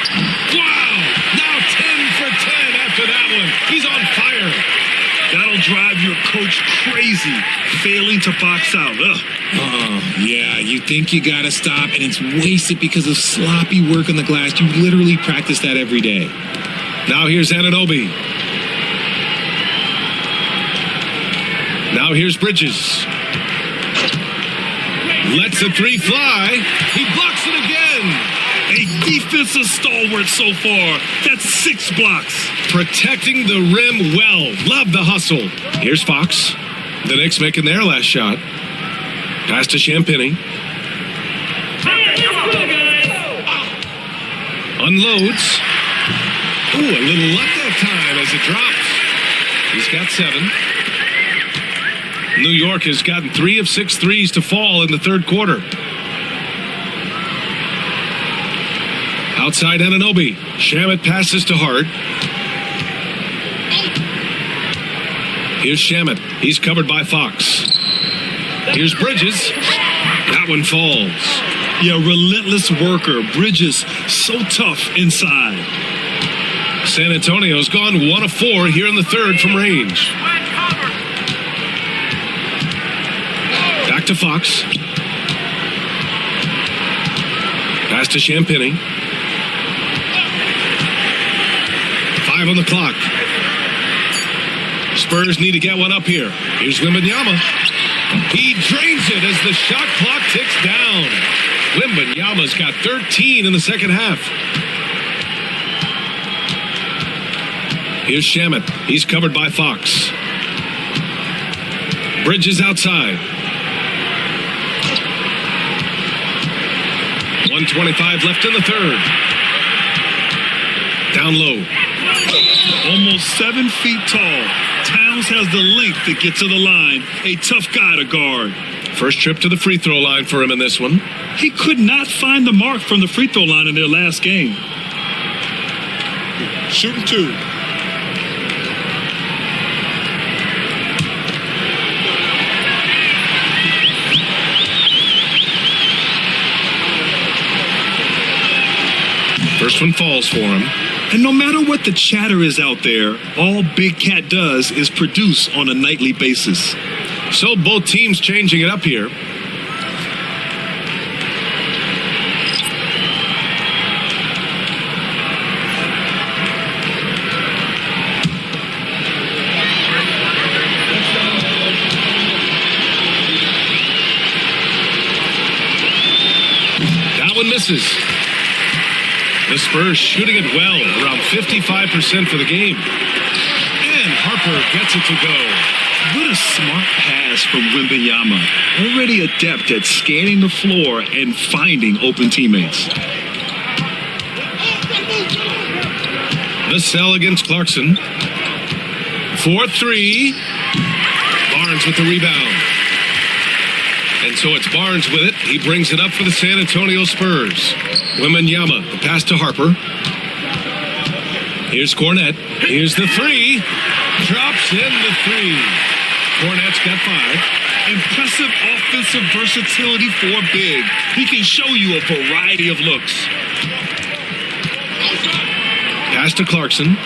Wow! Now 10 for 10 after that one. He's on fire. That'll drive your coach crazy, failing to box out. Yeah, you think you gotta stop, and it's wasted because of sloppy work on the glass. You literally practice that every day. Now here's Anunoby. Now here's Bridges. Lets the three fly. He blocks it again. A defensive stalwart so far. That's 6 blocks. Protecting the rim well. Love the hustle. Here's Fox. The Knicks making their last shot. Pass to Champagnie. Unloads. Ooh, a little luck that time as it drops. He's got 7. New York has gotten 3 of 6 threes to fall in the third quarter. Outside Anunoby. Shamet passes to Hart. Here's Shamet. He's covered by Fox. Here's Bridges. That one falls. Yeah, relentless worker. Bridges, so tough inside. San Antonio's gone 1 of 4 here in the third from range. Back to Fox. Pass to Champagnie. 5 on the clock. Spurs need to get one up here. Here's Wembanyama. He drains it as the shot clock ticks down. Wembanyama's got 13 in the second half. Here's Shamet. He's covered by Fox. Bridges outside. 1:25 left in the third. Down low. Almost 7 feet tall. Towns has the length to get to the line. A tough guy to guard. First trip to the free throw line for him in this one. He could not find the mark from the free throw line in their last game. Shooting 2. First one falls for him. And no matter what the chatter is out there, all Big Cat does is produce on a nightly basis. So both teams changing it up here. That one misses. The Spurs shooting it well, around 55% for the game. And Harper gets it to go. What a smart pass from Wembanyama. Already adept at scanning the floor and finding open teammates. Vassell against Clarkson. 4-3. Barnes with the rebound. And so it's Barnes with it. He brings it up for the San Antonio Spurs. Wembanyama, the pass to Harper. Here's Cornette. Here's the three. Drops in the three. Cornette's got 5. Impressive offensive versatility for big. He can show you a variety of looks. Pass to Clarkson.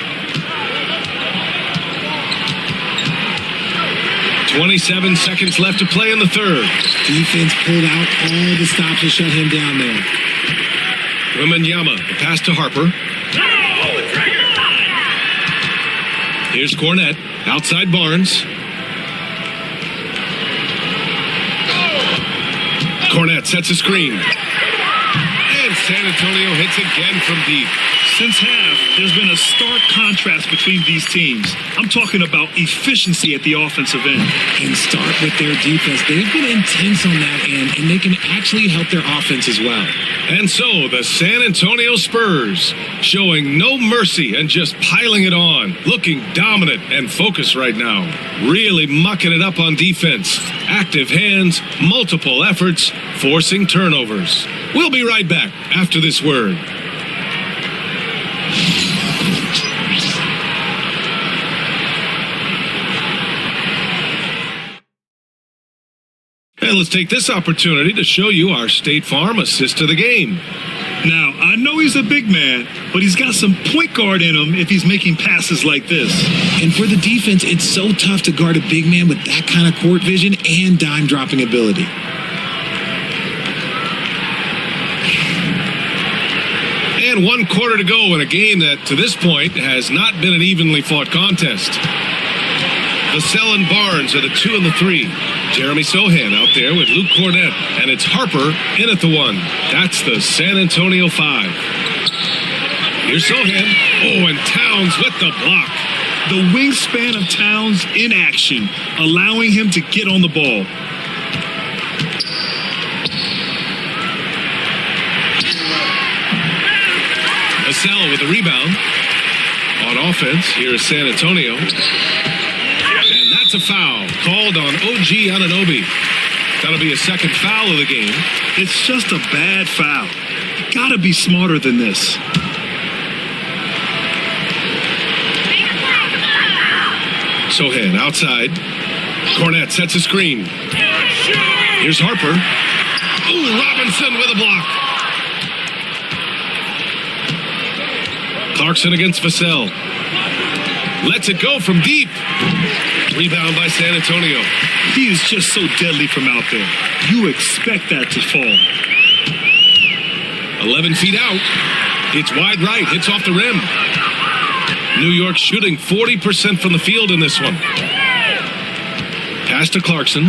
27 seconds left to play in the third. Defense pulled out all the stops to shut him down there. Wembanyama, the pass to Harper. Here's Cornette. Outside Barnes. Cornette sets a screen. And San Antonio hits again from deep. Since half, there's been a stark contrast between these teams. I'm talking about efficiency at the offensive end. And start with their defense. They've been intense on that end, and they can actually help their offense as well. And so the San Antonio Spurs showing no mercy and just piling it on. Looking dominant and focused right now. Really mucking it up on defense. Active hands, multiple efforts, forcing turnovers. We'll be right back after this word. And let's take this opportunity to show you our State Farm assist to the game. Now, I know he's a big man, but he's got some point guard in him if he's making passes like this. And for the defense, it's so tough to guard a big man with that kind of court vision and dime dropping ability. And 1 quarter to go in a game that, to this point, has not been an evenly fought contest. Vassell and Barnes are the 2 and the 3. Jeremy Sohan out there with Luke Cornette, and it's Harper in at the 1. That's the San Antonio 5. Here's Sohan. Oh, and Towns with the block. The wingspan of Towns in action, allowing him to get on the ball. Vassell with the rebound. On offense, here's San Antonio. And that's a foul called on OG Anunoby. That'll be a second foul of the game. It's just a bad foul. You gotta be smarter than this. Sohan outside. Cornette sets a screen. Here's Harper. Ooh, Robinson with a block. Clarkson against Vassell. Lets it go from deep. Rebound by San Antonio. He is just so deadly from out there. You expect that to fall. 11 feet out. It's wide right. Hits off the rim. New York shooting 40% from the field in this one. Pass to Clarkson.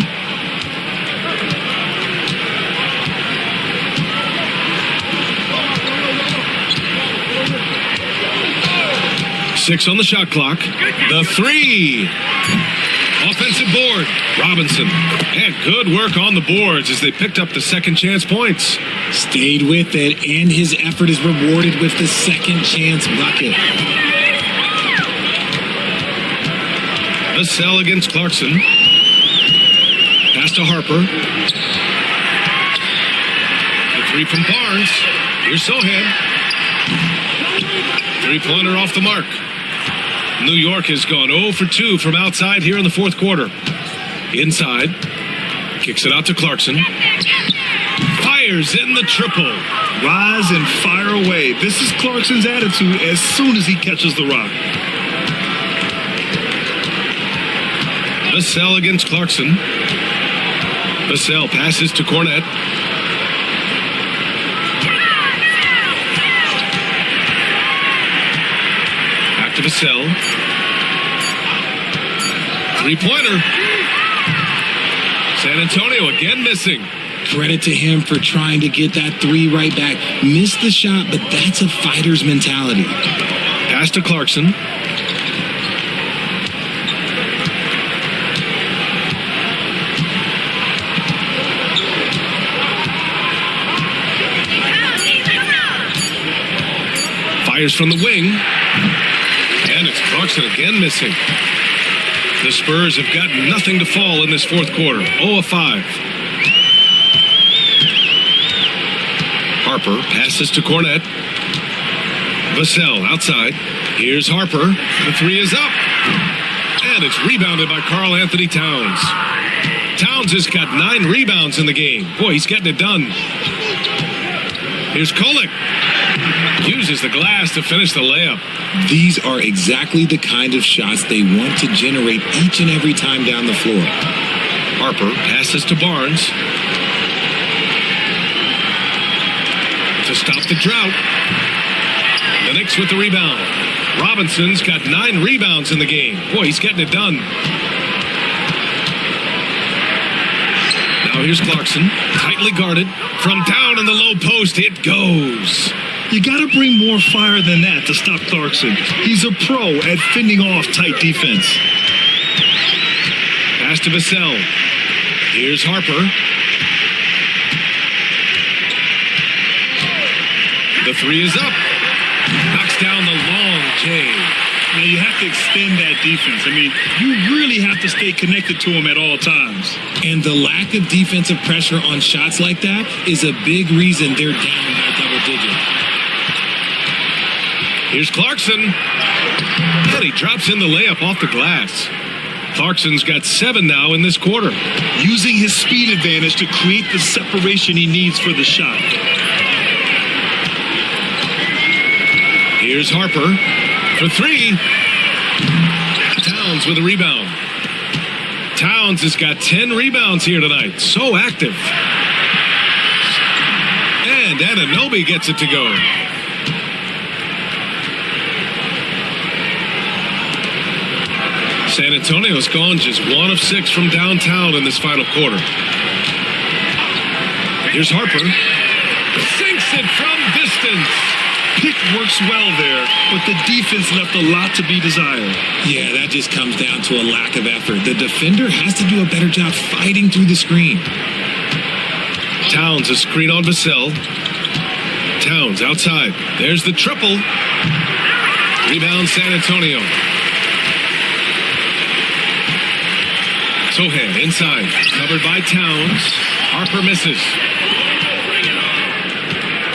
Six on the shot clock. The 3. Offensive board. Robinson. And good work on the boards as they picked up the second chance points. Stayed with it, and his effort is rewarded with the second chance bucket. Vassell against Clarkson. Pass to Harper. The 3 from Barnes. Here's Sohan. 3-pointer off the mark. New York has gone 0 for 2 from outside here in the fourth quarter. Inside. Kicks it out to Clarkson. Fires in the triple. Rise and fire away. This is Clarkson's attitude as soon as he catches the rock. Vassell against Clarkson. Vassell passes to Cornette. Back to Vassell. 3-pointer. San Antonio again missing. Credit to him for trying to get that 3 right back. Missed the shot, but that's a fighter's mentality. Pass to Clarkson. Fires from the wing. Clarkson again missing. The Spurs have got nothing to fall in this fourth quarter. 0 of 5. Harper passes to Cornette. Vassell outside. Here's Harper. The three is up. And it's rebounded by Karl Anthony Towns. Towns has got 9 rebounds in the game. Boy, he's getting it done. Here's Kolek. Uses the glass to finish the layup. These are exactly the kind of shots they want to generate each and every time down the floor. Harper passes to Barnes. To stop the drought. The Knicks with the rebound. Robinson's got 9 rebounds in the game. Boy, he's getting it done. Now here's Clarkson. Tightly guarded. From down in the low post, it goes. You got to bring more fire than that to stop Clarkson. He's a pro at fending off tight defense. Pass to Vassell. Here's Harper. The three is up. Knocks down the long J. Now you have to extend that defense. I mean, you really have to stay connected to him at all times. And the lack of defensive pressure on shots like that is a big reason they're down by double digits. Here's Clarkson. And he drops in the layup off the glass. Clarkson's got 7 now in this quarter. Using his speed advantage to create the separation he needs for the shot. Here's Harper for 3. Towns with a rebound. Towns has got 10 rebounds here tonight. So active. And Anunoby gets it to go. San Antonio's gone just 1 of 6 from downtown in this final quarter. Here's Harper. Sinks it from distance. Pick works well there, but the defense left a lot to be desired. Yeah, that just comes down to a lack of effort. The defender has to do a better job fighting through the screen. Towns a screen on Vassell. Towns outside. There's the triple. Rebound San Antonio. Sohan inside. Covered by Towns. Harper misses.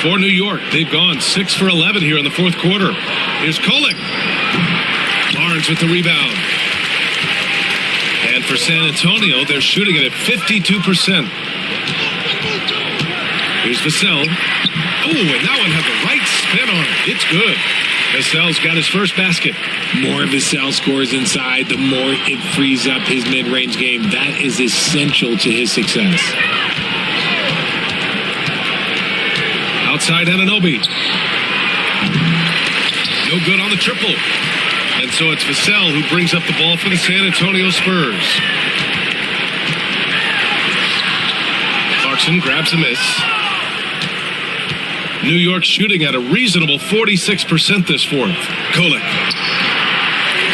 For New York, they've gone 6 for 11 here in the fourth quarter. Here's Kolek. Barnes with the rebound. And for San Antonio, they're shooting it at 52%. Here's Vassell. Oh, and that one had the right spin on it. It's good. Vassell's got his first basket. More Vassell scores inside, the more it frees up his mid-range game. That is essential to his success. Outside Anunoby. No good on the triple. And so it's Vassell who brings up the ball for the San Antonio Spurs. Clarkson grabs a miss. New York shooting at a reasonable 46% this fourth. Kolek.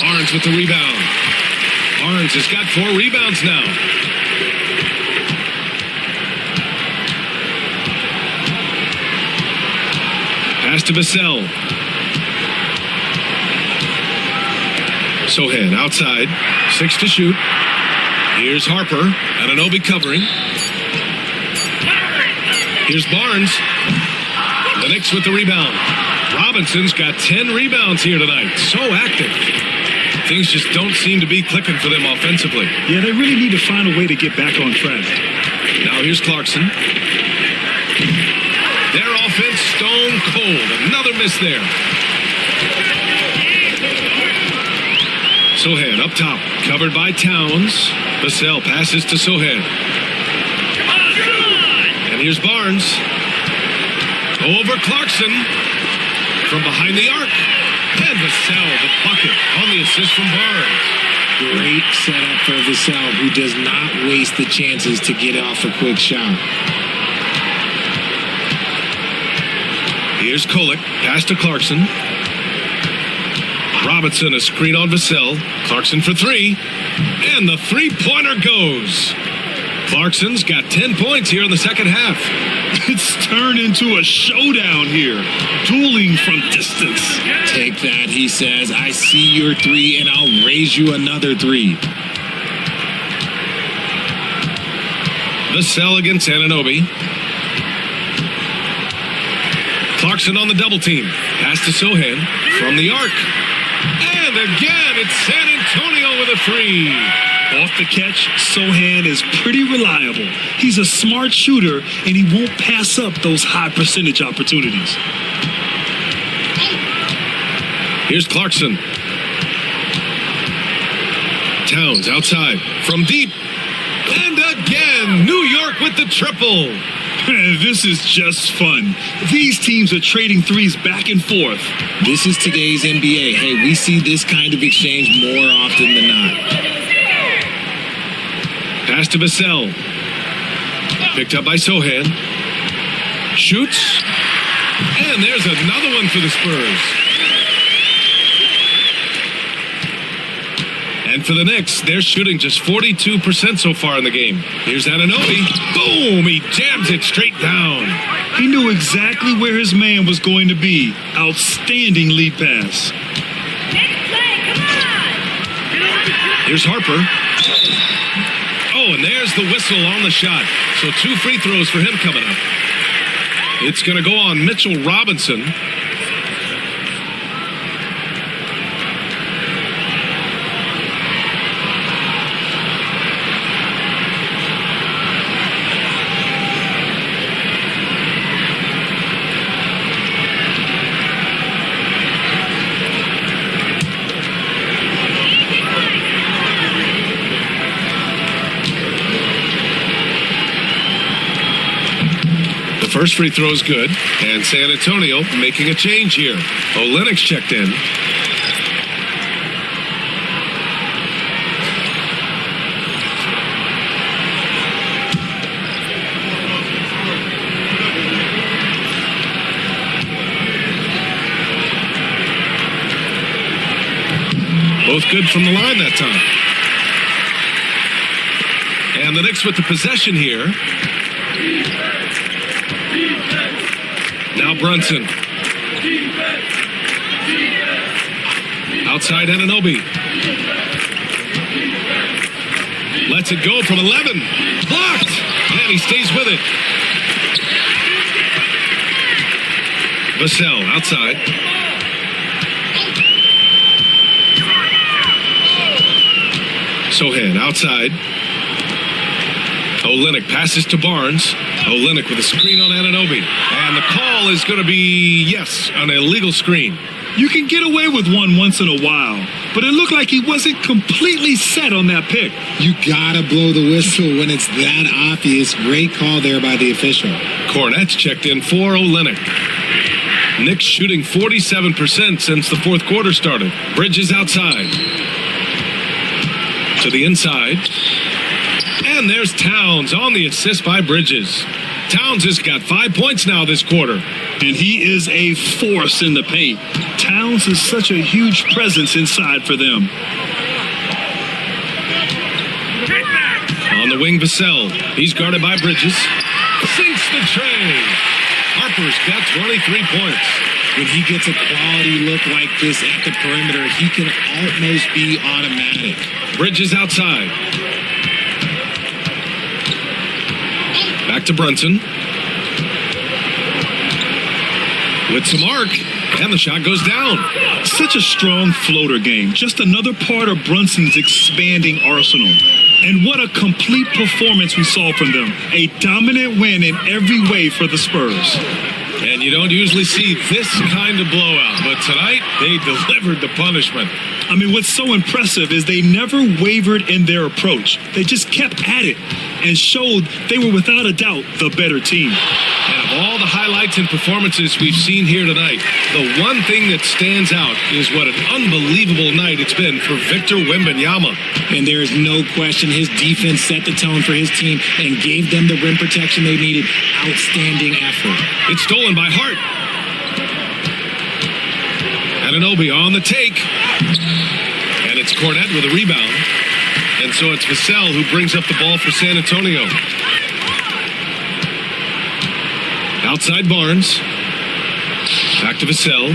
Barnes with the rebound. Barnes has got 4 rebounds now. Pass to Vassell. Sohan outside. 6 to shoot. Here's Harper. Anunoby covering. Here's Barnes. The Knicks with the rebound. Robinson's got 10 rebounds here tonight. So active. Things just don't seem to be clicking for them offensively. Yeah, they really need to find a way to get back on track. Now here's Clarkson. Their offense stone cold. Another miss there. Sohan up top. Covered by Towns. Vassell passes to Sohan. And here's Barnes. Over Clarkson. From behind the arc. And Vassell, the bucket on the assist from Barnes. Great setup for Vassell, who does not waste the chances to get off a quick shot. Here's Kolek. Pass to Clarkson. Robinson a screen on Vassell. Clarkson for 3. And the three-pointer goes. Clarkson's got 10 points here in the second half. It's turned into a showdown here. Dueling from distance. Take that, he says. I see your three, and I'll raise you another three. Vassell against Anunoby. Clarkson on the double team. Pass to Sohan from the arc. And again, it's San Antonio with a three. Off the catch, Sohan is pretty reliable. He's a smart shooter, and he won't pass up those high percentage opportunities. Here's Clarkson. Towns outside from deep. And again, New York with the triple. This is just fun. These teams are trading threes back and forth. This is today's NBA. Hey, we see this kind of exchange more often than not. Pass to Vassell. Picked up by Sohan. Shoots. And there's another one for the Spurs. And for the Knicks, they're shooting just 42% so far in the game. Here's Anunoby. Boom! He jams it straight down. He knew exactly where his man was going to be. Outstanding lead pass. Here's Harper. Oh, and there's the whistle on the shot. So 2 free throws for him coming up. It's going to go on Mitchell Robinson. First free throw is good, and San Antonio making a change here. Olynyk's checked in. Both good from the line that time. And the Knicks with the possession here. Now Brunson. Outside Anunoby. Lets it go from 11. Blocked! And he stays with it. Vassell outside. Sohan outside. Olynyk passes to Barnes. Olynyk with a screen on Anunoby. And the call is going to be, yes, an illegal screen. You can get away with one once in a while, but it looked like he wasn't completely set on that pick. You gotta blow the whistle when it's that obvious. Great call there by the official. Cornette's checked in for Olynyk. Knicks shooting 47% since the fourth quarter started. Bridges outside. To the inside. And there's Towns on the assist by Bridges. Towns has got 5 points now this quarter. And he is a force in the paint. Towns is such a huge presence inside for them. On the wing, Vassell. He's guarded by Bridges. Sinks the tray. Harper's got 23 points. When he gets a quality look like this at the perimeter, he can almost be automatic. Bridges outside. Back to Brunson. With some arc, and the shot goes down. Such a strong floater game. Just another part of Brunson's expanding arsenal. And what a complete performance we saw from them. A dominant win in every way for the Spurs. And you don't usually see this kind of blowout, but tonight they delivered the punishment. I mean, what's so impressive is they never wavered in their approach. They just kept at it and showed they were without a doubt the better team. And of all the highlights and performances we've seen here tonight, the one thing that stands out is what an unbelievable night it's been for Victor Wembanyama. And there is no question his defense set the tone for his team and gave them the rim protection they needed. Outstanding effort. It's stolen by Hart. Anunoby on the take. And it's Cornette with a rebound. And And so it's Vassell who brings up the ball for San Antonio. Outside Barnes. Back to Vassell.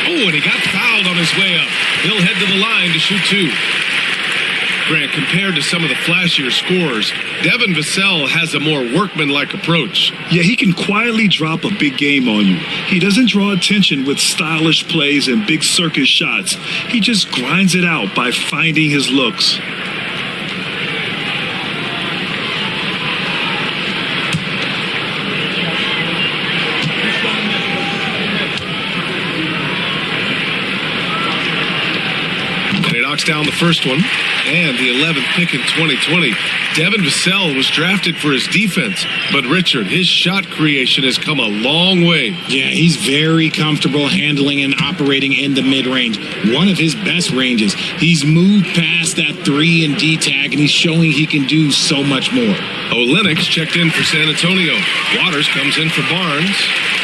Oh, and he got fouled on his way up. He'll head to the line to shoot two. Grant, compared to some of the flashier scorers, Devin Vassell has a more workmanlike approach. Yeah, he can quietly drop a big game on you. He doesn't draw attention with stylish plays and big circus shots. He just grinds it out by finding his looks. Down the first one, and the 11th pick in 2020. Devin Vassell was drafted for his defense, but Richard, his shot creation has come a long way. Yeah, he's very comfortable handling and operating in the mid-range. One of his best ranges. He's moved past that 3 and D tag, and he's showing he can do so much more. Olynyk checked in for San Antonio. Waters comes in for Barnes.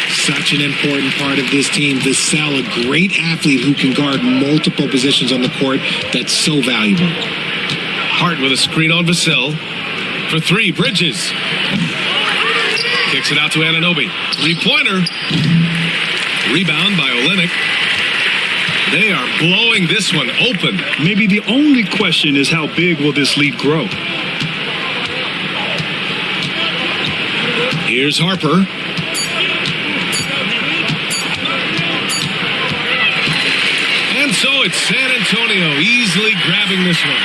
Such an important part of this team. Vassell, a great athlete who can guard multiple positions on the court. That's so valuable. Hart with a screen on Vassell. For 3, Bridges. Kicks it out to Anunoby. 3-pointer. Rebound by Olynyk. They are blowing this one open. Maybe the only question is how big will this lead grow? Here's Harper. And so it's San Antonio easily grabbing this one,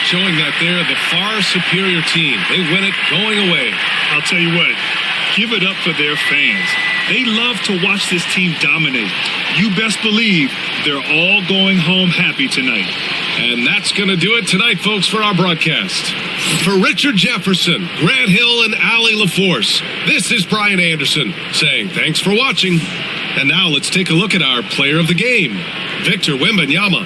showing that they're the far superior team. They win it going away. I'll tell you what, give it up for their fans. They love to watch this team dominate. You best believe they're all going home happy tonight. And that's going to do it tonight, folks, for our broadcast. For Richard Jefferson, Grant Hill, and Allie LaForce, this is Brian Anderson saying thanks for watching. And now let's take a look at our player of the game, Victor Wembanyama.